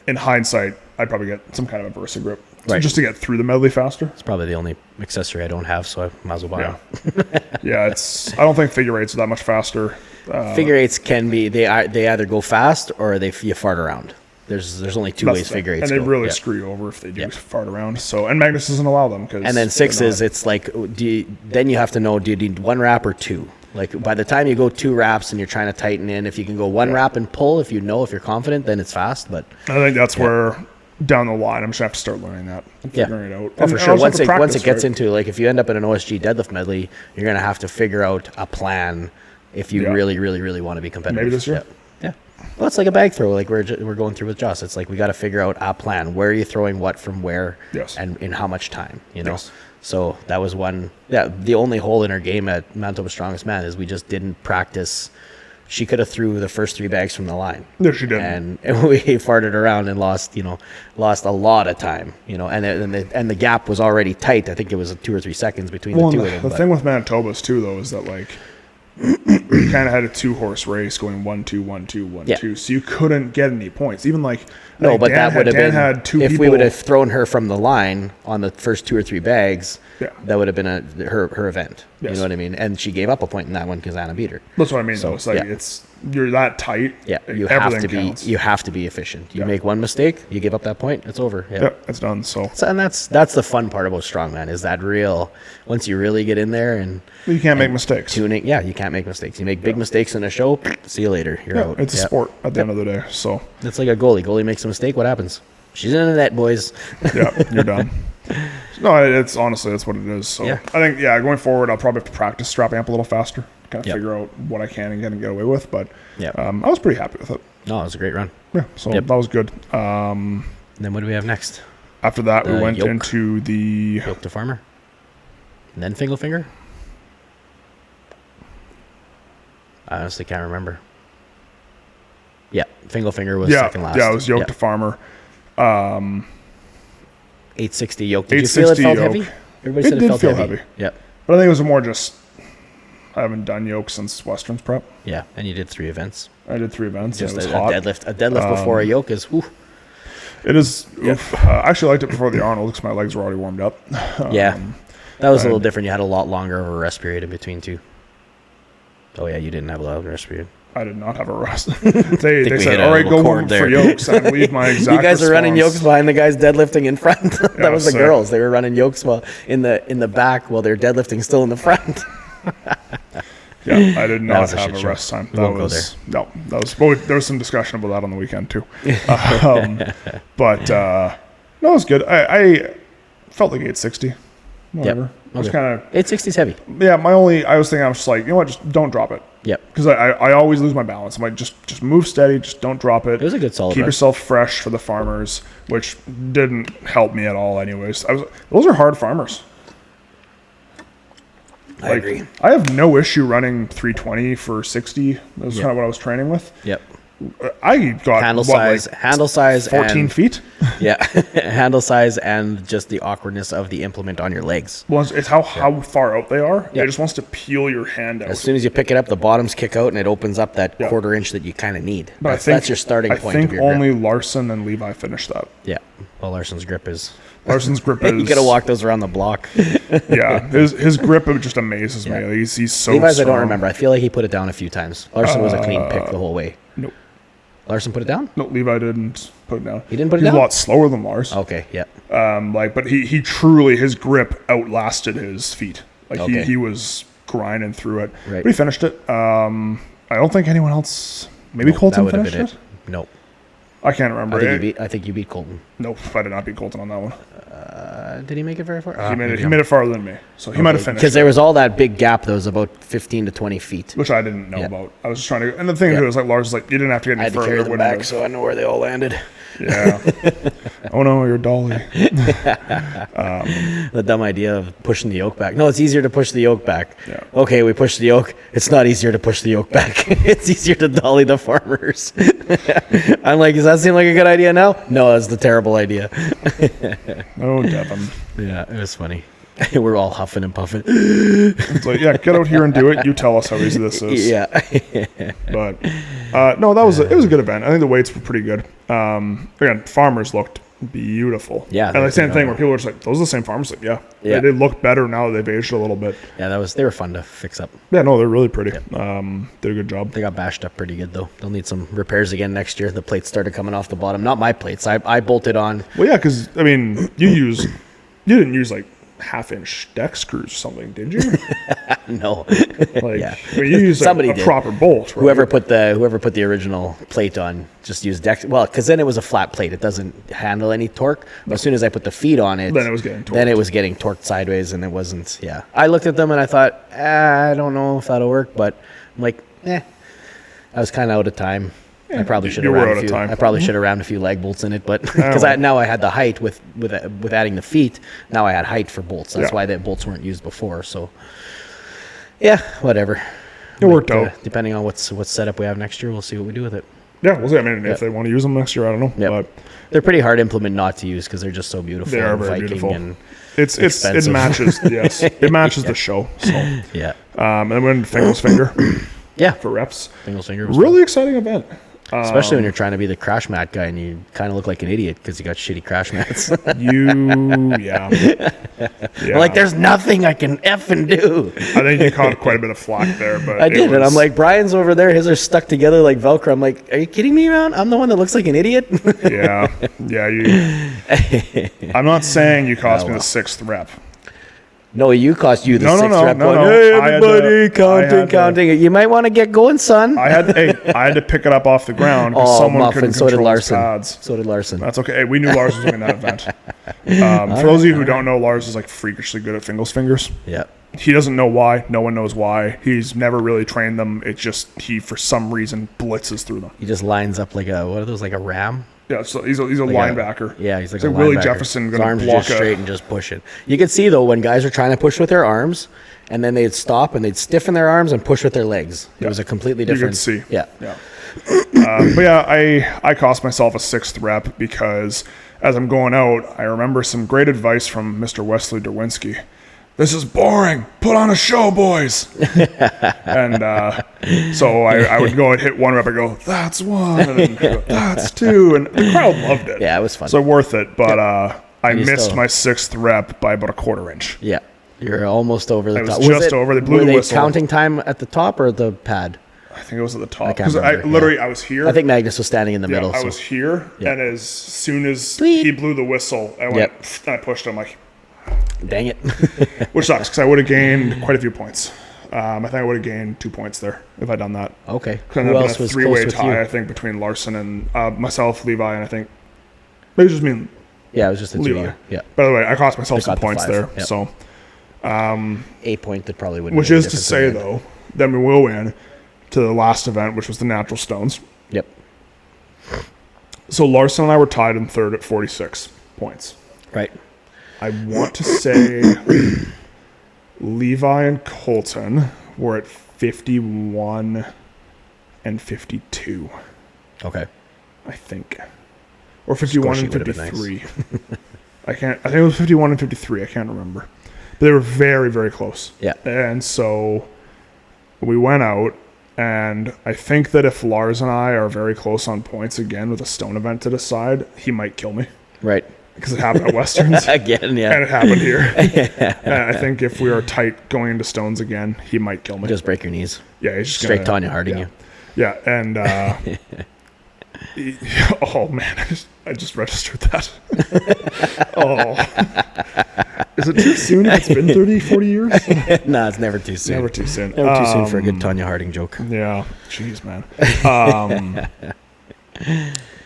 in hindsight, I'd probably get some kind of a Versa grip. So just to get through the medley faster. It's probably the only accessory I don't have, so I might as well buy them. Yeah, I don't think figure eights are that much faster. Figure eights can be, they either go fast or you fart around. There's only two ways figure eights go. And they really yeah. screw you over if they do fart around. So, and Magnus doesn't allow them. And then sixes, it's like, then you have to know, do you need one wrap or two? Like by the time you go 2 wraps and you're trying to tighten in, if you can go 1 wrap and pull, if you're confident, then it's fast. But I think that's where down the line, I'm just gonna have to start learning that and figuring it out. Oh, for sure. Once it gets into, like, if you end up in an OSG deadlift medley, you're gonna have to figure out a plan if you really, really, really want to be competitive. Maybe this year. Yeah. Well, it's like a bag throw, like we're going through with Joss. It's like we got to figure out a plan. Where are you throwing what from where, and in how much time? You know. Yes. So that was one. Yeah, the only hole in our game at Manitoba Strongest Man is we just didn't practice. She could have threw the first 3 bags from the line. No, she didn't. And we farted around and lost a lot of time. And the gap was already tight. I think it was 2 or 3 seconds between the two of them. The thing with Manitoba's too, though, is that like you kind of had a 2-horse race going 1-2, 1-2, 1-2, so you couldn't get any points. Even like but that would have been had 2 if people, we would have thrown her from the line on the first 2 or 3 bags. That would have been her event. Yes. You know what I mean? And she gave up a point in that one because Anna beat her. That's what I mean. So it's like you're that tight. Yeah, you have to be efficient. You make one mistake, you give up that point, it's over. Yeah, it's done. So and that's the fun part about Strongman is that once you really get in there and you can't make mistakes. Tuning, you can't make mistakes. You make big mistakes in a show, see you later. You're out. It's a sport at the end of the day. So it's like a goalie. Goalie makes a mistake. What happens? She's in the net, boys. Yeah, you're done. No, it's honestly that's what it is. So I think going forward, I'll probably have to practice strapping up a little faster, kind of figure out what I can and get away with. But I was pretty happy with it. No, it was a great run. Yeah, so that was good. And then what do we have next? After that, we went into the yoke to farmer, and then fingle finger. I honestly can't remember. Yeah, fingle finger was second last. Yeah, it was yoke to farmer. 860 yoke. Did you feel it felt heavy? Everybody said it felt heavy. Yeah. But I think it was more just I haven't done yoke since Westerns prep. Yeah, and you did 3 events. I did 3 events. Just it was a hot. deadlift before a yoke is whew. It is. I actually liked it before the Arnold because my legs were already warmed up. That was a little different. You had a lot longer of a rest period in between too. Oh yeah, you didn't have a lot of rest period. I did not have a rest. they said, all right, go home for yokes and leave my exact You guys are running yokes behind the guys deadlifting in front. That was the girls. They were running yokes while in the back while they're deadlifting still in the front. I did not have a rest time. There was some discussion about that on the weekend too. But no, it was good. I felt like 860. Whatever. It was kind of 860 is heavy. Yeah, I was just like, you know what, just don't drop it. Yep. Because I always lose my balance. I'm like, just move steady, just don't drop it. It was a good solid. Keep yourself fresh for the farmers, which didn't help me at all anyways. Those are hard farmers. I agree. I have no issue running 320 for 60. That was kind of what I was training with. Yep. I got handle size 14 and feet. Yeah, handle size and just the awkwardness of the implement on your legs. Well, it's how far out they are. Yeah. It just wants to peel your hand out. As soon as you pick it up, the bottoms kick out, and it opens up that quarter inch that you kind of need. But that's your starting point. I think only Larson and Levi finished that. Yeah. Well, Larson's grip is... you gotta walk those around the block. Yeah, his grip just amazes me. He's so Levi's strong. I don't remember. I feel like he put it down a few times. Larson was a clean pick the whole way. Nope. Larson put it down? No, Levi didn't put it down. He didn't put it down? He's a lot slower than Lars. Okay, yeah. But he truly, his grip outlasted his feet. He was grinding through it. Right. But he finished it. I don't think anyone else... Maybe Colton finished it? Nope. I can't remember. I think you beat Colton. Nope, I did not beat Colton on that one. Did he make it very far? He made it farther than me, so he might have finished. Because there was all that big gap that was about 15 to 20 feet. Which I didn't know about. I was just trying to... And the thing too is, like, Lars was like, you didn't have to get any further. I had to carry them back, so I know where they all landed. Yeah. Oh no, you're dolly. The dumb idea of pushing the yoke back. No, it's easier to push the yoke back. Yeah. Okay, we push the yoke. It's not easier to push the yoke back. It's easier to dolly the farmers. I'm like, does that seem like a good idea now? No, that's the terrible idea. Oh, Devin. Yeah, it was funny. We're all huffing and puffing. It's like, yeah, get out here and do it. You tell us how easy this is. Yeah. But no, it was a good event. I think the weights were pretty good. Again, farmers looked beautiful. Yeah, and the same thing where people were just like, those are the same farmers. Like, yeah. They look better now that they've aged a little bit. Yeah, they were fun to fix up. Yeah, no, they're really pretty. Yeah. Did a good job. They got bashed up pretty good though. They'll need some repairs again next year. The plates started coming off the bottom. Not my plates. I bolted on. Well, yeah, because I mean, you didn't use like half-inch deck screws or something, did you? No. Like, yeah. I mean, you used a proper bolt, right? Whoever put the original plate on just used deck. Well, because then it was a flat plate. It doesn't handle any torque. But as soon as I put the feet on it, then it was getting torqued sideways, and it wasn't. Yeah. I looked at them and I thought, I don't know if that'll work, but I'm like, I was kind of out of time. Yeah, I probably should have rammed a few lag bolts in it, but because now I had the height with adding the feet. Now I had height for bolts. That's why the bolts weren't used before. So, yeah, whatever. It worked out. Depending on what setup we have next year, we'll see what we do with it. Yeah, we'll see. I mean, if they want to use them next year, I don't know. Yep. But they're pretty hard implement not to use because they're just so beautiful. They are very beautiful. And it matches. Yes, it matches the show. So yeah. And then when Fingal's finger. Yeah. For reps. Fingal's finger. Was really exciting event. Especially when you're trying to be the crash mat guy and you kind of look like an idiot because you got shitty crash mats. Yeah. Like, there's nothing I can effing do. I think you caught quite a bit of flack there, but I did, and I'm like, Brian's over there. His are stuck together like Velcro. I'm like, are you kidding me, man? I'm the one that looks like an idiot. Yeah. I'm not saying you cost me the 6th rep. No, you cost you the 6th rep. No. Hey, everybody, counting. You might want to get going, son. I had to pick it up off the ground because someone couldn't control his pads. So did Larson. That's okay. Hey, we knew Lars was doing that event. For those of you who don't know, Lars is like freakishly good at Fingal's fingers. Yeah. He doesn't know why. No one knows why. He's never really trained them. It's just he, for some reason, blitzes through them. He just lines up like what are those, like a ram? Yeah, so he's a linebacker. He's like a Willie Jefferson. His arms are just straight and just pushing. You could see, though, when guys are trying to push with their arms, and then they'd stop and they'd stiffen their arms and push with their legs. It was a completely different... You could see. Yeah. But yeah, I cost myself a 6th rep because as I'm going out, I remember some great advice from Mr. Wesley Derwinski. This is boring. Put on a show, boys. And so I would go and hit 1 rep. I go, that's 1. And then I go, that's 2. And the crowd loved it. Yeah, it was fun. So worth it. But I missed my 6th rep by about a 1/4 inch. Yeah. You're almost over the top. Was just over. They blew the whistle. Were they counting time at the top or the pad? I think it was at the top. Because I was here. I think Magnus was standing in the middle. I was here. Yeah. And as soon as he blew the whistle, I went and I pushed him like... Dang it. Which sucks because I would have gained quite a few points. I think I would have gained 2 points there if I'd done that. Okay. Who else was 3-way tie, I think, between Larson and myself, Levi, and I think maybe just me and it was just the Levi. 2 of you. Yeah. By the way, I cost myself some points there. Yep. So 8 point that probably wouldn't. Which is to say, though, then we will win to the last event, which was the natural stones. Yep. So Larson and I were tied in 3rd at 46 points. Right. I want to say Levi and Colton were at 51 and 52. Okay. I think. or 51 and 53. I think it was 51 and 53. I can't remember. But they were very, very close. Yeah. And so we went out, and I think that if Lars and I are very close on points again with a stone event to decide, he might kill me. Right. Because it happened at Westerns. Again, yeah. And it happened here. And I think if we are tight going into stones again, he might kill me. Just break your knees. Yeah, he's just straight Tanya Harding you. Yeah, and oh man, I just registered that. Is it too soon if it's been 30, 40 years? No, it's never too soon. Never too soon. Never too soon for a good Tanya Harding joke. Yeah, jeez, man.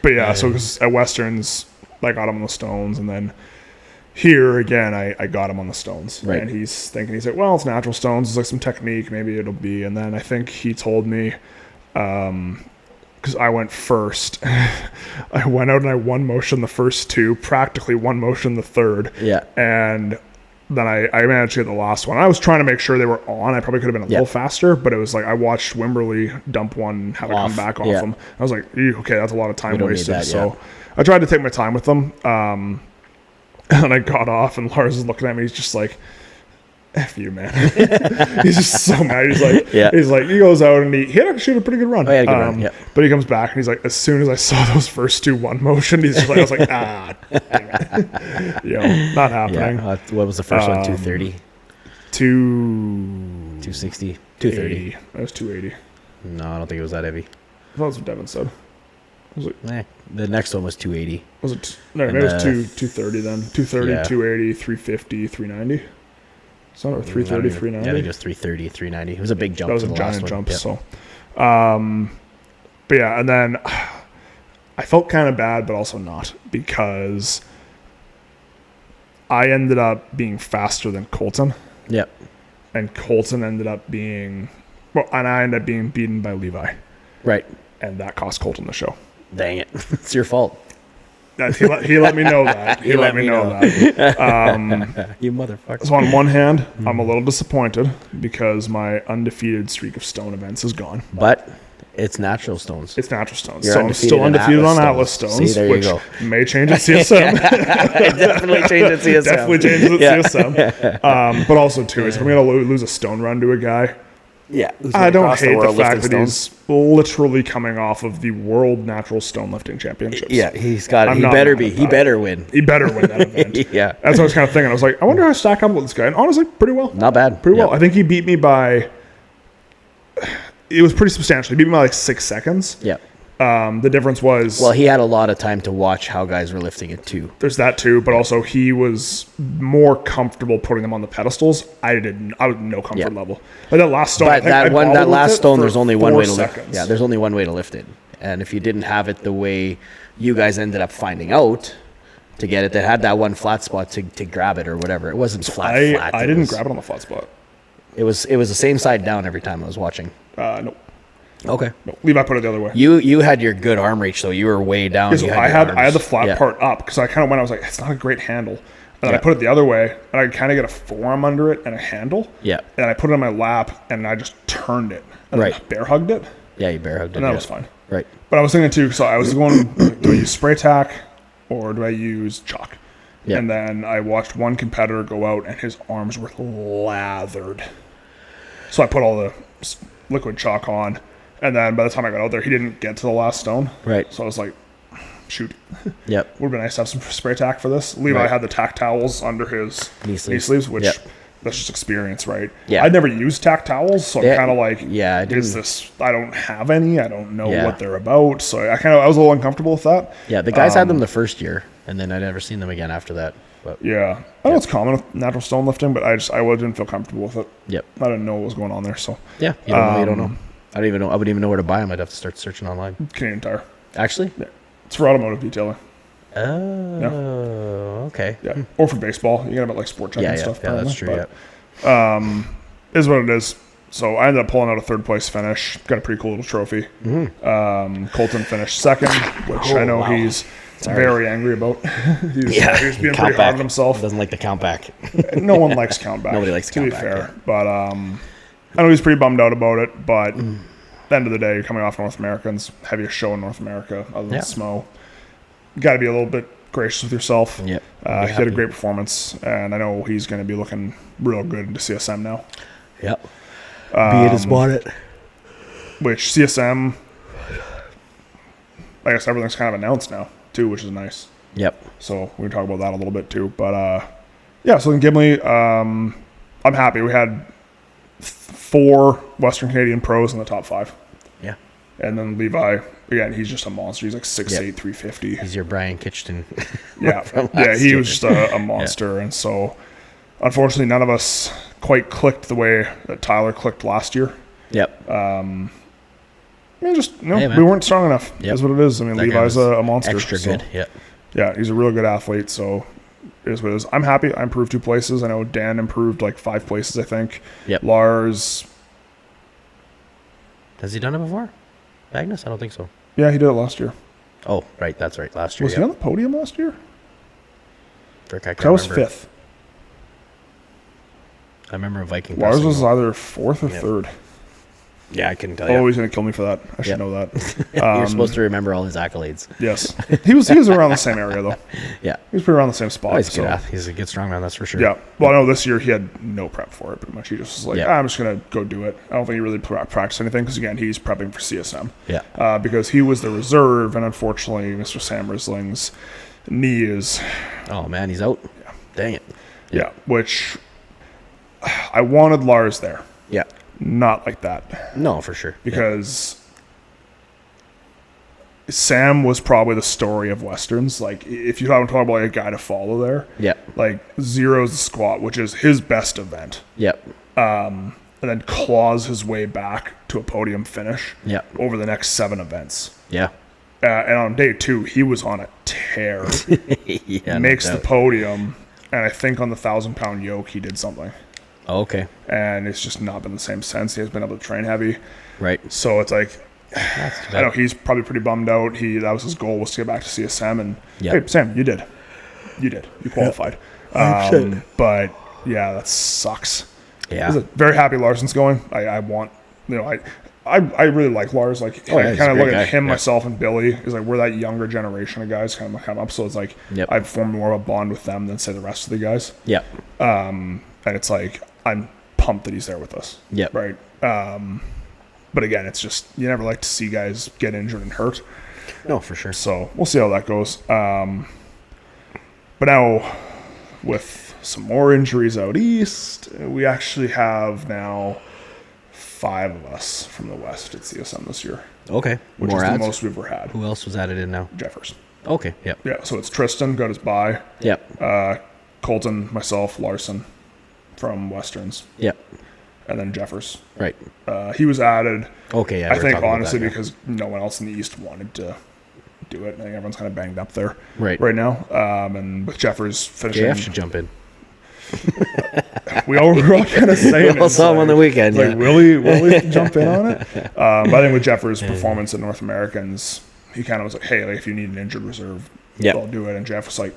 But yeah, so at Westerns, I got him on the stones, and then here again, I got him on the stones. Right. And he's like, well, it's natural stones. It's like some technique. Maybe it'll be. And then I think he told me, because I went first. I went out and I one motion the first two, practically one motion the third. Yeah. And then I managed to get the last one. I was trying to make sure they were on. I probably could have been a little faster, but it was like I watched Wimberly dump one and have to come back off them. I was like, okay, that's a lot of time wasted. So I tried to take my time with them. And I got off, and Lars is looking at me. He's just like, F you, man. He's just so mad. He's like, he goes out and he had actually a pretty good run. Oh, he had a good run, But he comes back and he's like, as soon as I saw those first two one motion, he's just like, I was like, dang it. Not happening. Yeah. What was the first one? 230? 260? 230. That was 280. No, I don't think it was that heavy. I thought that's what Devin said. The next one was 280. Was it? No, maybe it was 230 then. 230, 280, 350, 390. So, or 330, 390. Yeah, I think it was 330, 390. It was a big jump. That was a giant jump. Yep. So, but yeah, and then I felt kind of bad, but also not, because I ended up being faster than Colton. Yep. And Colton ended up being, and I ended up being beaten by Levi. Right. And that cost Colton the show. Dang it. It's your fault. He let me know that. He let me know that. You motherfucker. So on one hand, I'm a little disappointed because my undefeated streak of stone events is gone. But it's natural stones. It's natural stones. You're so I'm still undefeated on Atlas stones, which may change at CSM. Definitely change at CSM. Definitely change at CSM. But also, too, is I'm going to lose a stone run to a guy. Yeah, I don't hate the fact that he's literally coming off of the World Natural Stone Lifting Championships. Yeah, he's got it. He better be. He better win. He better win that event. Yeah. That's what I was kind of thinking. I was like, I wonder how I stack up with this guy. And honestly, pretty well. Not bad. Pretty well. I think he beat me by... It was pretty substantial. He beat me by 6 seconds. Yeah. The difference was... Well, he had a lot of time to watch how guys were lifting it, too. There's that, too. But also, he was more comfortable putting them on the pedestals. I was no comfort level. Like that last stone... But that last stone, there's only one way to lift it. Yeah, there's only one way to lift it. And if you didn't have it the way you guys ended up finding out to get it, that had that one flat spot to grab it or whatever. It wasn't flat. I didn't grab it on the flat spot. It was the same side down every time I was watching. Nope. Okay. No, Levi put it the other way. You had your good arm reach, though. You were way down. I had the flat part up because I kind of went. I was like, it's not a great handle, and then I put it the other way, and I kind of get a forearm under it and a handle. Yeah. And I put it on my lap, and I just turned it. And I bear hugged it. Yeah, you bear hugged it. And that was fine. Right. But I was thinking too. So I was going, do I use spray tack or do I use chalk? Yeah. And then I watched one competitor go out, and his arms were lathered. So I put all the liquid chalk on. And then by the time I got out there, he didn't get to the last stone. Right. So I was like, shoot. Yep. Would have been nice to have some spray tack for this. Levi had the tack towels under his knee sleeves, which that's just experience, right? Yeah. I'd never used tack towels, so I'm kind of like, is this, I don't have any. I don't know what they're about. So I was a little uncomfortable with that. Yeah, the guys had them the first year, and then I'd never seen them again after that. But, yeah. I know it's common with natural stone lifting, but I didn't feel comfortable with it. Yep. I didn't know what was going on there. So yeah, you don't know. I don't even know. I wouldn't even know where to buy them. I'd have to start searching online. Canadian Tire. Actually? Yeah. It's for automotive detailing. Oh, okay. Yeah. Or for baseball. You got about like sport check and stuff. Yeah, that's true. But, is what it is. So I ended up pulling out a third place finish. Got a pretty cool little trophy. Mm-hmm. Colton finished second, which I know he's very angry about. He's being pretty hard on himself. Doesn't like the count back. No one likes count back. Nobody likes count back. To be fair. But I know he's pretty bummed out about it, but at the end of the day, you're coming off North Americans, heaviest show in North America other than SMO. got to be a little bit gracious with yourself. Yep. He had a great performance, and I know he's going to be looking real good into CSM now. Yep. Be it as wanted. Which CSM, I guess everything's kind of announced now too, which is nice. Yep. So we can talk about that a little bit too. But yeah, so in Gimli, I'm happy. We had 4 Western Canadian pros in the top 5. Yeah. And then Levi, again, he's just a monster. He's like 6'8", 350. He's your Brian Kitchen. Yeah, he was just a monster. And so, unfortunately, none of us quite clicked the way that Tyler clicked last year. Yep. We weren't strong enough. Yep. That's what it is. I mean, that Levi's a monster. Extra good. Yep. Yeah, he's a real good athlete. So, it is what it is. I'm happy. I improved 2 places. I know Dan improved like 5 places, I think. Yep. Lars. Has he done it before? Magnus? I don't think so. Yeah, he did it last year. Oh, right. That's right. Last year. Was he on the podium last year? I was 5th. I remember a Viking. Lars was either 4th or 3rd. Yeah, I couldn't tell you. Oh, he's going to kill me for that. I should know that. You're supposed to remember all his accolades. Yes. He was around the same area, though. Yeah. He was pretty around the same spot. Oh, he's a good strongman, that's for sure. Yeah. Well, I know this year he had no prep for it, pretty much. He just was like, I'm just going to go do it. I don't think he really practiced anything because, again, he's prepping for CSM. Yeah. Because he was the reserve, and unfortunately, Mr. Sam Risling's knee is... Oh, man, he's out. Yeah. Dang it. Yeah, which I wanted Lars there. Yeah. Not like that. No, for sure. Because Sam was probably the story of Westerns. Like, if you haven't talked about like a guy to follow there, like zeros the squat, which is his best event. Yep. And then claws his way back to a podium finish. Yep. Over the next 7 events. Yeah. And on day 2, he was on a tear. Makes the podium, and I think on the 1,000-pound yoke he did something. Oh, okay. And it's just not been the same since. He has been able to train heavy. Right. So it's like, I know he's probably pretty bummed out. That was his goal, was to get back to CSM. And hey, Sam, you did. You qualified. But yeah, that sucks. Yeah. Very happy Larson's going. I really like Lars. Like, I kind of look at him, myself, and Billy. Is like, we're that younger generation of guys kind of up. So it's like, I've formed more of a bond with them than say the rest of the guys. Yeah. And it's like, I'm pumped that he's there with us. Yeah. Right. But again, it's just, you never like to see guys get injured and hurt. No, for sure. So we'll see how that goes. But now, with some more injuries out east, we actually have now 5 of us from the West at CSM this year. Okay. Which more is adds? the most we've ever had. Who else was added in now? Jeffers. Okay. Yep. Yeah. So it's Tristan, got his bye. Yep. Colton, myself, Larson from Westerns. Yep. And then Jeffers. Right. He was added. Okay, yeah. I think honestly because no one else in the East wanted to do it. I think everyone's kind of banged up there right now. And with Jeffers finishing, JF should jump in. we're all kind of saying we all saw him on the weekend. Like, will he jump in on it? But I think with Jeffers' performance at North Americans, he kind of was like, hey, like, if you need an injured reserve, I'll do it. And Jeff was like,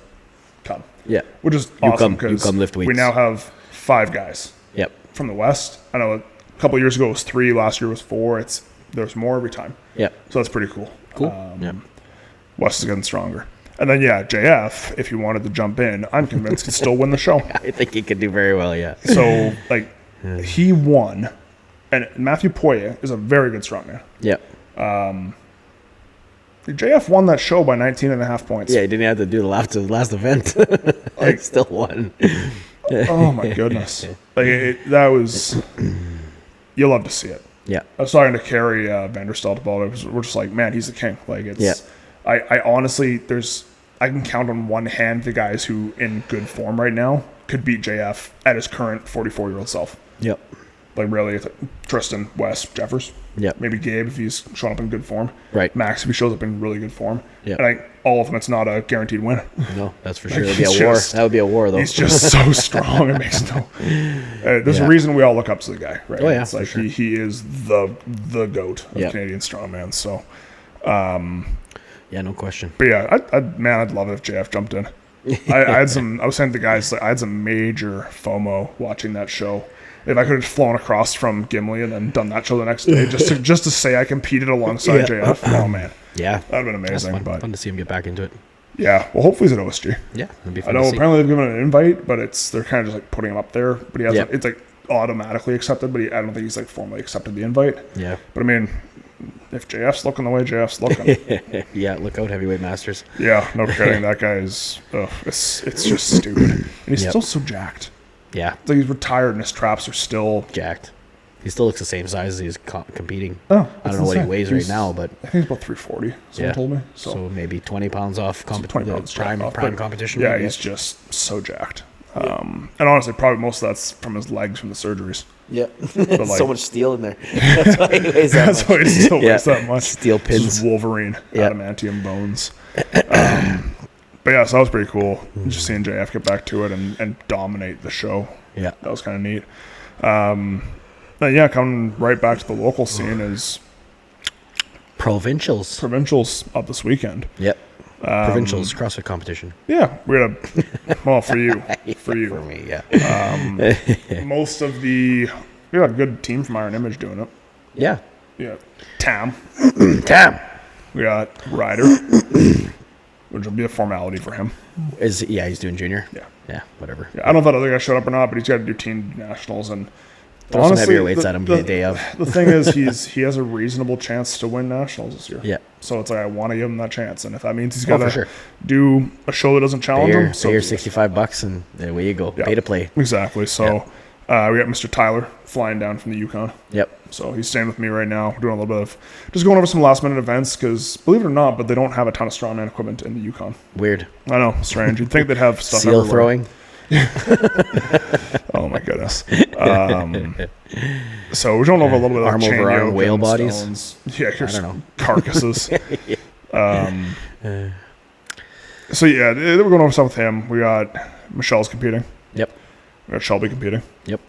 come. Yeah. Which is awesome because we now have 5 guys. Yep. From the West. I know a couple of years ago it was 3, last year was 4. There's more every time. Yep. So that's pretty cool. Yep. West is getting stronger. And then JF, if you wanted to jump in, I'm convinced could still win the show. I think he could do very well, yeah. So he won, and Matthew Poirier is a very good strongman. Yep. JF won that show by 19.5 points. Yeah, he didn't have to do the last event. Like, still won. Oh my goodness! That was, you'll love to see it. Yeah. I was talking to Carrie Vanderstelt about it. We're just like, man, he's the king. Like, it's. Yeah. I honestly, I can count on one hand the guys who, in good form right now, could beat JF at his current 44-year-old self. Yep. Like, really, Tristan, Wes, Jeffers. Yep. Maybe Gabe if he's showing up in good form. Right. Max if he shows up in really good form. Yep. And all of them, it's not a guaranteed win. No, that's for sure. That'd be a war. That would be a war, though. He's just so strong. It makes no. There's a reason we all look up to the guy, right? Oh yeah. It's like he is the goat of Canadian strongman. So. Yeah, no question. But yeah, I'd love it if JF jumped in. I was saying to the guys, I had some major FOMO watching that show. If I could have flown across from Gimli and then done that show the next day, just to say I competed alongside JF. Oh man, yeah, that'd have been amazing. Fun to see him get back into it. Yeah, well, hopefully he's at OSG. Yeah, it'd be I fun know to see. apparently they've given him an invite, but they're kind of just like putting him up there. But he hasn't. Yeah. It's like automatically accepted, but I don't think he's like formally accepted the invite. Yeah. But I mean, if JF's looking the way JF's looking, Yeah, look out, heavyweight masters. yeah, no kidding. That guy's it's just stupid, and he's Yep. still so jacked. Yeah, It's like he's retired and his traps are still. jacked. He still looks the same size as he's competing. Oh, I don't know what he weighs right now, but I think he's about 340. Someone told me. So maybe 20 pounds off 20 pounds prime off, prime but competition. Yeah, maybe. he's just so jacked. And honestly, probably most of that's from his legs from the surgeries. Yeah. like- So much steel in there. That's why he weighs that That's much. why he still Yeah. weighs that much. Steel Just pins. Wolverine, Yeah. adamantium bones. But yeah, so that was pretty cool. Just seeing JF get back to it and dominate the show. Yeah. That was kind of neat. Then yeah, coming right back to the local scene is Provincials. provincials up this weekend. Yep. Provincials CrossFit competition. Yeah, we had well for you, For me, yeah. most of we got a good team from Iron Image doing it. Yeah. Yeah, Tam. Tam. We got Ryder, which will be a formality for him. He's doing junior. Yeah. Yeah, whatever. Yeah, I don't know if that other guy showed up or not, but he's got to do team nationals and Throw some heavier weights at him the day of. The thing is, he has a reasonable chance to win nationals this year. Yeah. So it's like I want to give him that chance, and if that means he's Oh, got for to sure. do a show that doesn't challenge Pay your, him, so pay your be it. $65 and away you go. Yeah. Pay to play. Exactly. So we got Mr. Tyler flying down from the Yukon. Yep. So he's staying with me right now. We're doing a little bit of just going over some last minute events because believe it or not, but they don't have a ton of strongman equipment in the Yukon. Weird. I know, strange. You'd think they'd have stuff Seal everywhere. throwing. Oh my goodness. So we're going over a little bit of Arm chain over arm yoke whale and bodies? stones. Yeah, here's I don't know. carcasses. So yeah, we're going over stuff with him. We got Michelle's competing. Yep. We got Shelby competing. Yep.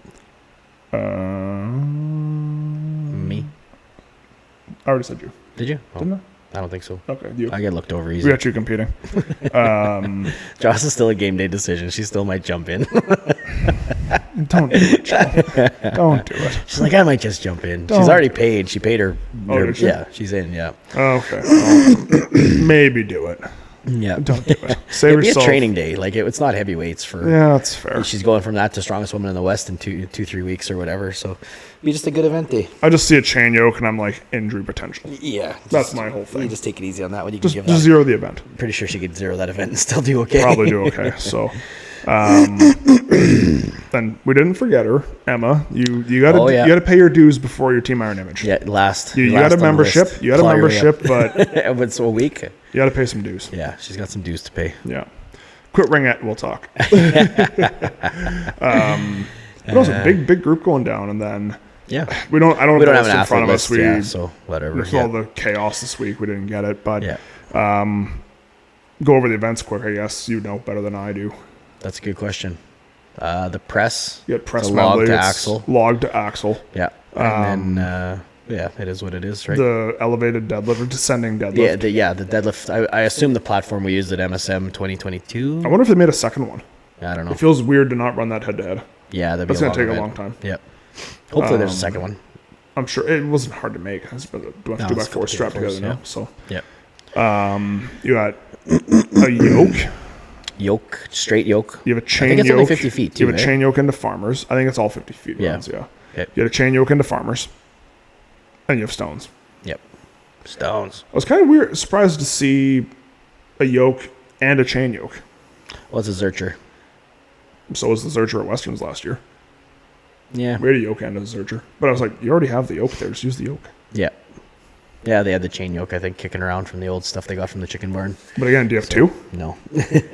Me. I already said you, Did you? Oh, didn't I? I don't think so. Okay, you. I get looked over We easy. got you competing. Joss is still a game day decision. She still might jump in. Don't do it, Joe. Don't do it. She's like, I might just jump in. Don't. She's already paid. She paid her. Oh, did she? Yeah, she's in. Yeah. Okay. Well, maybe do it. Yeah. Don't do it. Save It'd be a yourself. training day. Like it's not heavyweights for. Yeah, that's fair. She's going from that to strongest woman in the West in 3 weeks or whatever. So, be just a good event day. I just see a chain yoke and I'm like injury potential. Yeah. That's my whole You thing. just take it easy on that one. You can Just give just that. zero the event. Pretty sure she could zero that event and still do okay. Probably do okay. So, then we didn't forget her, Emma. You got to Oh, yeah. you got to pay your dues before your Team Iron Image. Yeah, last. You last got a on the membership. list. You got a Claw your way membership, but up. It's a week. you got to pay some dues. Yeah, she's got some dues to pay. Yeah. Quit ring it. We'll talk. But also big group going down, and then Yeah. I don't have We don't the have list an in front athlete of us. list, We yeah, so whatever. with Yeah. all the chaos this week, we didn't get it. But Yeah. go over the events quick. I guess you know better than I do. That's a good question. The press. You got press It's a log medley, to it's axle. log to axle. Yeah. And then, yeah, it is what it is, right? The elevated deadlift or descending deadlift. The deadlift. I assume the platform we used at MSM 2022. I wonder if they made a second one. I don't know. It feels weird to not run that head to head. Yeah, that'd be That's gonna take a event. long time. Yep. Hopefully there's a second one. I'm sure it wasn't hard to make. It's about a No, 2x4 it's couple strapped 2x4s, together now. yeah. So Yep. you got a yoke. Yoke, straight yoke. You have a chain think it's yoke. only 50 feet, You have too, a chain yoke into farmers. I think it's all 50 feet. Yeah. Runs, yeah. Okay. You had a chain yoke into farmers. And you have stones. Yep. Stones. I was kind of weird, surprised to see a yoke and a chain yoke. Well, it's a Zercher. So was the Zercher at Westerns last year. Yeah. We had a yoke and a Zercher. But I was like, you already have the yoke there. Just use the yoke. Yeah. Yeah, they had the chain yoke, I think, kicking around from the old stuff they got from the chicken barn. But again, do you have two? No.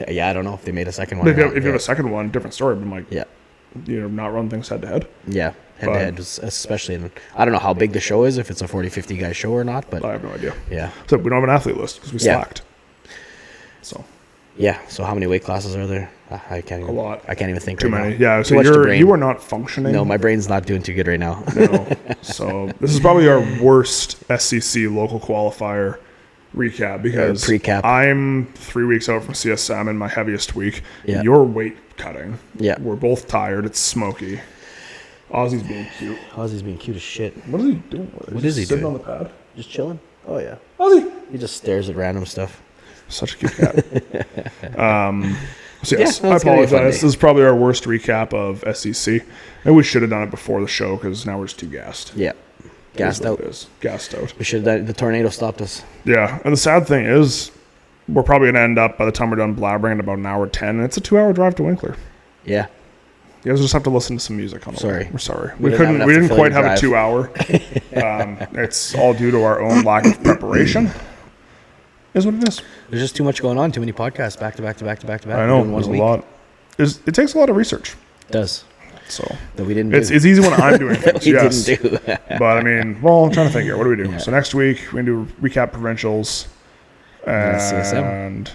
Yeah, I don't know if they made a second one. If you or have, not. if you have a second one, different story. But I'm like, Yeah. not run things head to head. Yeah. Head to head, especially in. I don't know how big the show is, if it's a 40-50 guy show or not, but I have no idea. yeah. So we don't have an athlete list because we Yeah. slacked. So Yeah. So how many weight classes are there? I can't even. A lot. I can't even think too right many. now. Yeah. Too So much to brain. you are not functioning. No, my brain's not doing too good right now. No. So this is probably our worst SCC local qualifier recap because pre-cap. I'm 3 weeks out from CSM in my heaviest week. Yeah. You're weight cutting. Yeah. We're both tired. It's smoky. Ozzy's being cute. Ozzy's being cute as shit. What is he doing? What is he sitting doing? on the pad? Just chilling? Oh, yeah. Ozzy. He just stares at random stuff. Such a cute cat. So yes, Yeah, I it's gonna be a fun apologize. day. This is probably our worst recap of SEC. And we should have done it before the show because now we're just too gassed. Yeah. Gassed out. It is. Gassed out. We should have. The tornado stopped us. Yeah. And the sad thing is, we're probably going to end up, by the time we're done blabbering, at about an hour 10. And it's a 2-hour drive to Winkler. Yeah. You guys just have to listen to some music on the way. Sorry. We're sorry. We We didn't have enough didn't to quite fill have a your 2 hour. It's all due to our own lack of preparation. Is what it is. There's just too much going on. Too many podcasts back to back to back to back to back. I know. Doing one There's a week. lot. It takes a lot of research. It does. So That we didn't it's do. it's easy when I'm doing things. we Yes. didn't do. But I mean, well, I'm trying to think here. What do we do? So next week we're gonna do recap provincials, CSM. and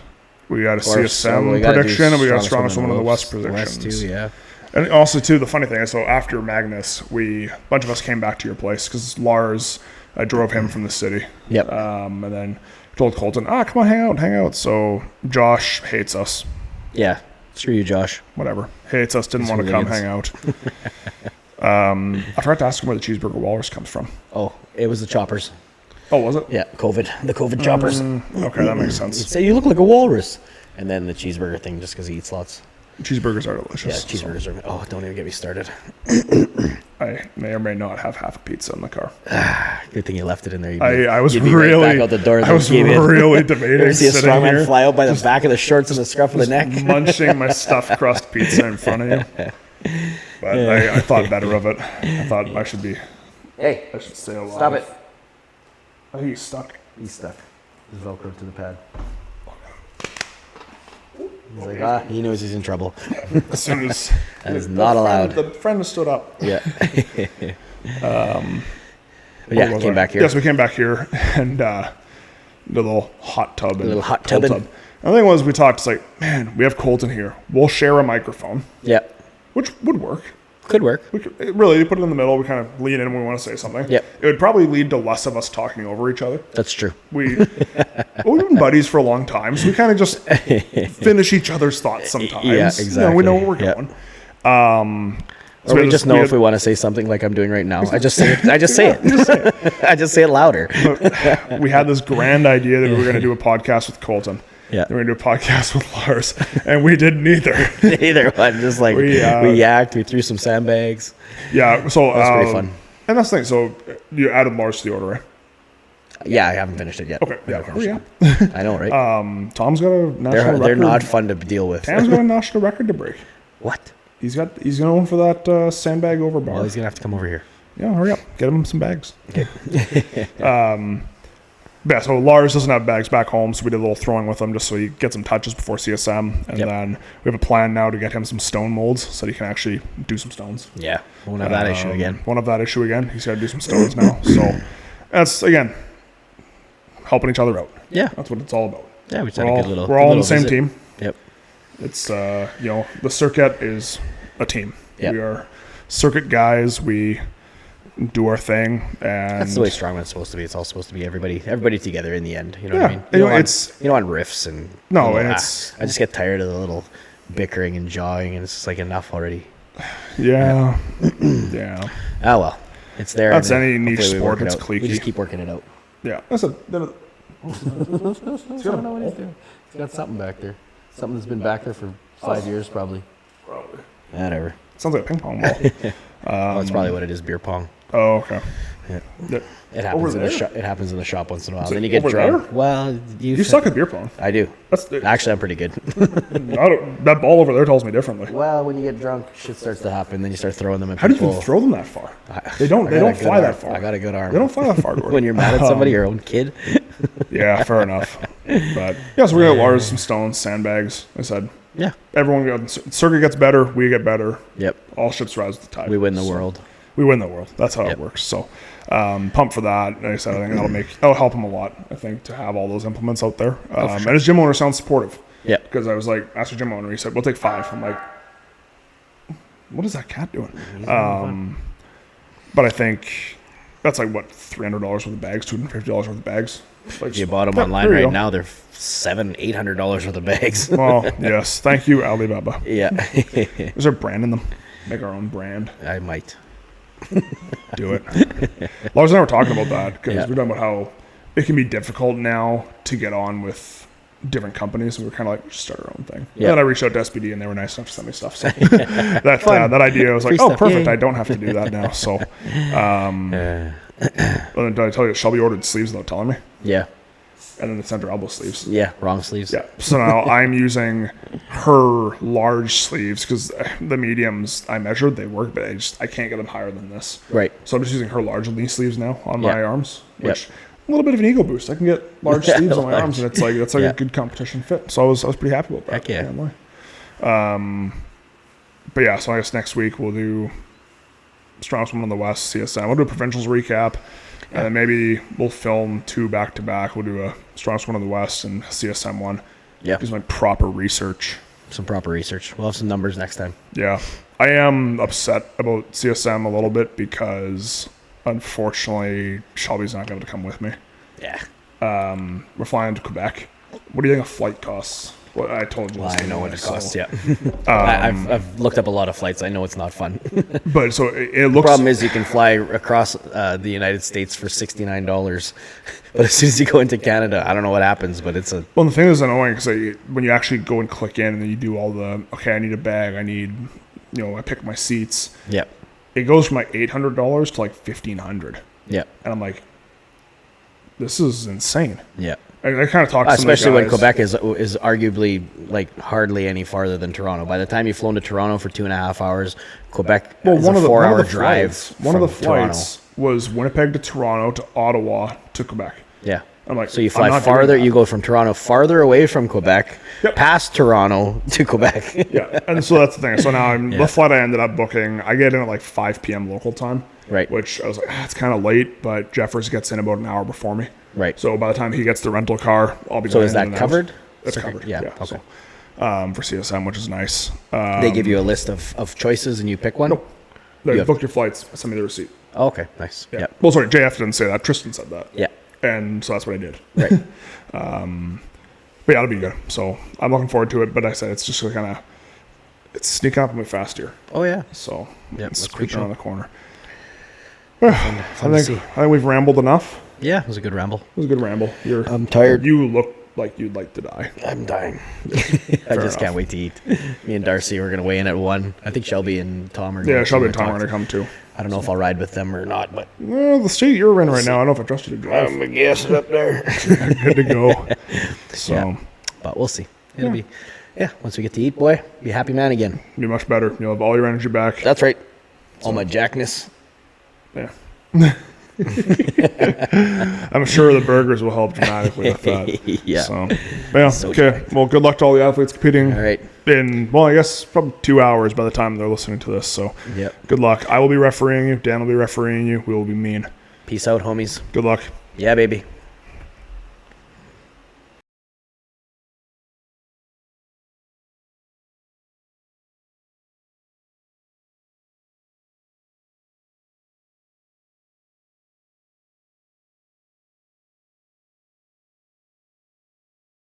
we got a Or CSM we gotta do prediction, and we got strongest strongest woman in the West West predictions. too, yeah. And also too, the funny thing is, so after Magnus, a bunch of us came back to your place because Lars drove him from the city. Yep. And then told Colton, come on, hang out. So Josh hates us. Yeah. Screw you, Josh. Whatever. Hates us, didn't He's want to come hooligans. hang out. I forgot to ask him where the cheeseburger walrus comes from. Oh, it was the choppers. Oh, was it? Yeah, COVID. The COVID choppers. Okay, that makes sense. Say you look like a walrus. And then the cheeseburger thing, just because he eats lots. Cheeseburgers are Yeah, delicious. cheeseburgers are. Oh, don't even get me started. I may or may not have half a pizza in the car. Good thing you left it in there. I was you'd be really, right back out the door. I was really debating Ever see a sitting strongman here, fly out by the back of the shorts and the scruff of the neck? munching my stuffed crust pizza in front of you. But I thought better of it. I thought I should Hey, stay alive. stop it. I think he's stuck. He's stuck. He's Velcro to the pad. He's like, he knows he's in trouble. As soon as That is not allowed. The friend stood up. Yeah. Where Yeah, was came I? back here. Yes, we came back here and the little hot tub. little hot cold tubbin'. tub. And the thing was, we talked. It's like, man, we have Colton here. We'll share a microphone, Yeah. which would work. Could work. We could, really, you put it in the middle. We kind of lean in when we want to say something. Yep. It would probably lead to less of us talking over each other. That's true. We've been buddies for a long time, so we kind of just finish each other's thoughts sometimes. Yeah, You know, we know where we're exactly. going. Or we just know if we want to say something like I'm doing right now. I just say it. I just say it. I just say it louder. We had this grand idea that we were going to do a podcast with Colton. Yeah. Then we're going to do a podcast with Lars, and we did neither. Either one. Just like we yacked. We threw some sandbags. Yeah, so That was pretty fun. And that's the thing. So you added Lars to the order, right? Yeah, I haven't finished it yet. Okay. I Yeah. haven't finished Yeah. it. I know, right? Tom's got a national record. They're not fun to deal with. Tam's got a national record to break. What? He's going for that sandbag over bar. Well, he's gonna have to come over here. Yeah, hurry up. Get him some bags. Okay. Yeah, so Lars doesn't have bags back home, so we did a little throwing with him just so he gets some touches before CSM. And then we have a plan now to get him some stone molds so that he can actually do some stones. Yeah, won't have that issue again. Won't have that issue again. He's got to do some stones now. So that's, again, helping each other out. Yeah. That's what it's all about. Yeah, we just had a good little. We're all on good the same little team. visit. Yep. It's, the circuit is a team. Yep. We are circuit guys. We do our thing, and That's the way Strongman's supposed to be. It's all supposed to be everybody together in the end. You know Yeah, what I mean? you know, You don't want riffs and No, little, and it's- I just get tired of the little bickering and jawing, and it's just like enough already. yeah, yeah, Oh well, it's there. That's and any niche hopefully we sport work it that's out. cliquey. We just keep working it out. yeah. That's a. I don't know what he's doing. He's got something back there. Something that's been back there for 5 years, probably. Probably. Whatever. Sounds like a ping pong ball. That's probably what it is. Beer pong. Oh, okay. Yeah. Yeah. It happens in there? the shop. It happens in the shop once in a while. Is it Then you get over drunk. there? Well, You suck at beer pong. I do. That's Actually, I'm pretty good. that ball over there tells me differently. Well, when you get drunk, shit starts to happen. Then you start throwing them at How do you people. even throw them that far? They I don't. got They a don't good fly arm. that far. I got a good arm. They don't fly that far, Gord. When you're mad at somebody, your own kid. Yeah, fair enough. But yeah, so we got Lars some stones, sandbags. I said Yeah. everyone got circuit gets better, we get better. Yep. All ships rise with the tide. We win the So, world. We win the world. That's how Yep. it works. So, pumped for that. Like I said, I think that'll help him a lot. I think to have all those implements out there. And his gym owner sounds supportive. Yep. Because I was like, asked the gym owner. He said, "We'll take 5." I'm like, "What is that cat doing?" But I think that's like what $300 worth of bags, $250 worth of bags. Like, You bought them yeah, online there you right go. now. They're $700-800 worth of bags. Well, yes. Thank you, Alibaba. Yeah. Is there a brand in them? Make our own brand. I might. Do it. Lars and I were talking about that because Yeah. we're talking about how it can be difficult now to get on with different companies, and we were kind of like, just start our own thing. Yeah. And then I reached out to SPD, and they were nice enough to send me stuff. So that idea, I was like, Free oh, stuff, perfect. yay. I don't have to do that now. So, well, did I tell you Shelby ordered sleeves without telling me? Yeah. And then they sent her elbow sleeves. Yeah. Wrong sleeves. Yeah. So now I'm using her large sleeves because the mediums I measured, they work, but I can't get them higher than this. Right. So I'm just using her large knee sleeves now on my arms, which Yep. a little bit of an ego boost. I can get large sleeves on my large. arms, and that's like a good competition fit. So I was pretty happy about that. Heck yeah. Can't lie. But yeah, so I guess next week we'll do Strongest Woman in the West, CSM. We'll do a provincials recap. And then maybe we'll film 2 back-to-back. We'll do a Strongest One in the West and CSM one. Yeah. Do some proper research. Some proper research. We'll have some numbers next time. Yeah. I am upset about CSM a little bit because, unfortunately, Shelby's not going to come with me. Yeah. We're flying to Quebec. What do you think a flight costs? Well, I told you. Well, I know what it costs, so, yeah. I've looked up a lot of flights. I know it's not fun. But so it The looks... problem is you can fly across the United States for $69. But as soon as you go into Canada, I don't know what happens, but it's a... Well, the thing is annoying because when you actually go and click in and then you do all the, okay, I need a bag, I need, I pick my seats. Yep. It goes from like $800 to like $1,500. Yep. And I'm like, this is insane. Yep. I kind of talked to some Especially of the when guys. Quebec is arguably like hardly any farther than Toronto. By the time you've flown to Toronto for 2.5 hours, Quebec is a 4-hour drive. One of the Toronto. flights was Winnipeg to Toronto to Ottawa to Quebec. Yeah. I'm like, So you I'm fly not farther, doing that. you go from Toronto farther away from Quebec, Yep. past Toronto to Quebec. Yeah, and so that's the thing. So now Yeah. the flight I ended up booking, I get in at like 5 p.m. local time. Right. Which I was like, it's kind of late, but Jeffers gets in about an hour before me. Right. So by the time he gets the rental car, I'll be So done is in that and out. covered? It's covered. Yeah, Yeah. okay. So, for CSM, which is nice. They give you a list of choices and you pick one? Nope. They You have- book your flights. Send me the receipt. Oh, okay, nice. Yeah. Yep. Well, sorry, JF didn't say that. Tristan said that. Yeah. And so that's what I did. Right. But yeah, it'll be good. So I'm looking forward to it. But I said it's just kind of it's sneaking up on me fast here. Oh, yeah. So Yep, it's that's pretty creeping around cool. the corner. Fun to see. I think we've rambled enough. Yeah, it was a good ramble. It was a good ramble. I'm tired. You look like you'd like to die. I'm dying. I just can't wait to eat. Me and Darcy, we're going to weigh in at 1. I think Shelby and Tom are going Yeah, to Shelby and Tom are going to come too. I don't know if I'll ride with them or not, but Well, the state you're in right now, I don't know if I trust you to drive. I'm guessing up there. Good to go. So, Yeah. But we'll see. It'll be, once we get to eat, boy, be a happy man again. be much better. You'll have all your energy back. That's right. All my jackness. Yeah. I'm sure the burgers will help dramatically with that. Yeah. So, but yeah. So Okay. Well, good luck to all the athletes competing. All right. In, well, I guess probably 2 hours by the time they're listening to this. So, Yep. good luck. I will be refereeing you. Dan will be refereeing you. We will be mean. Peace out, homies. Good luck. Yeah, baby.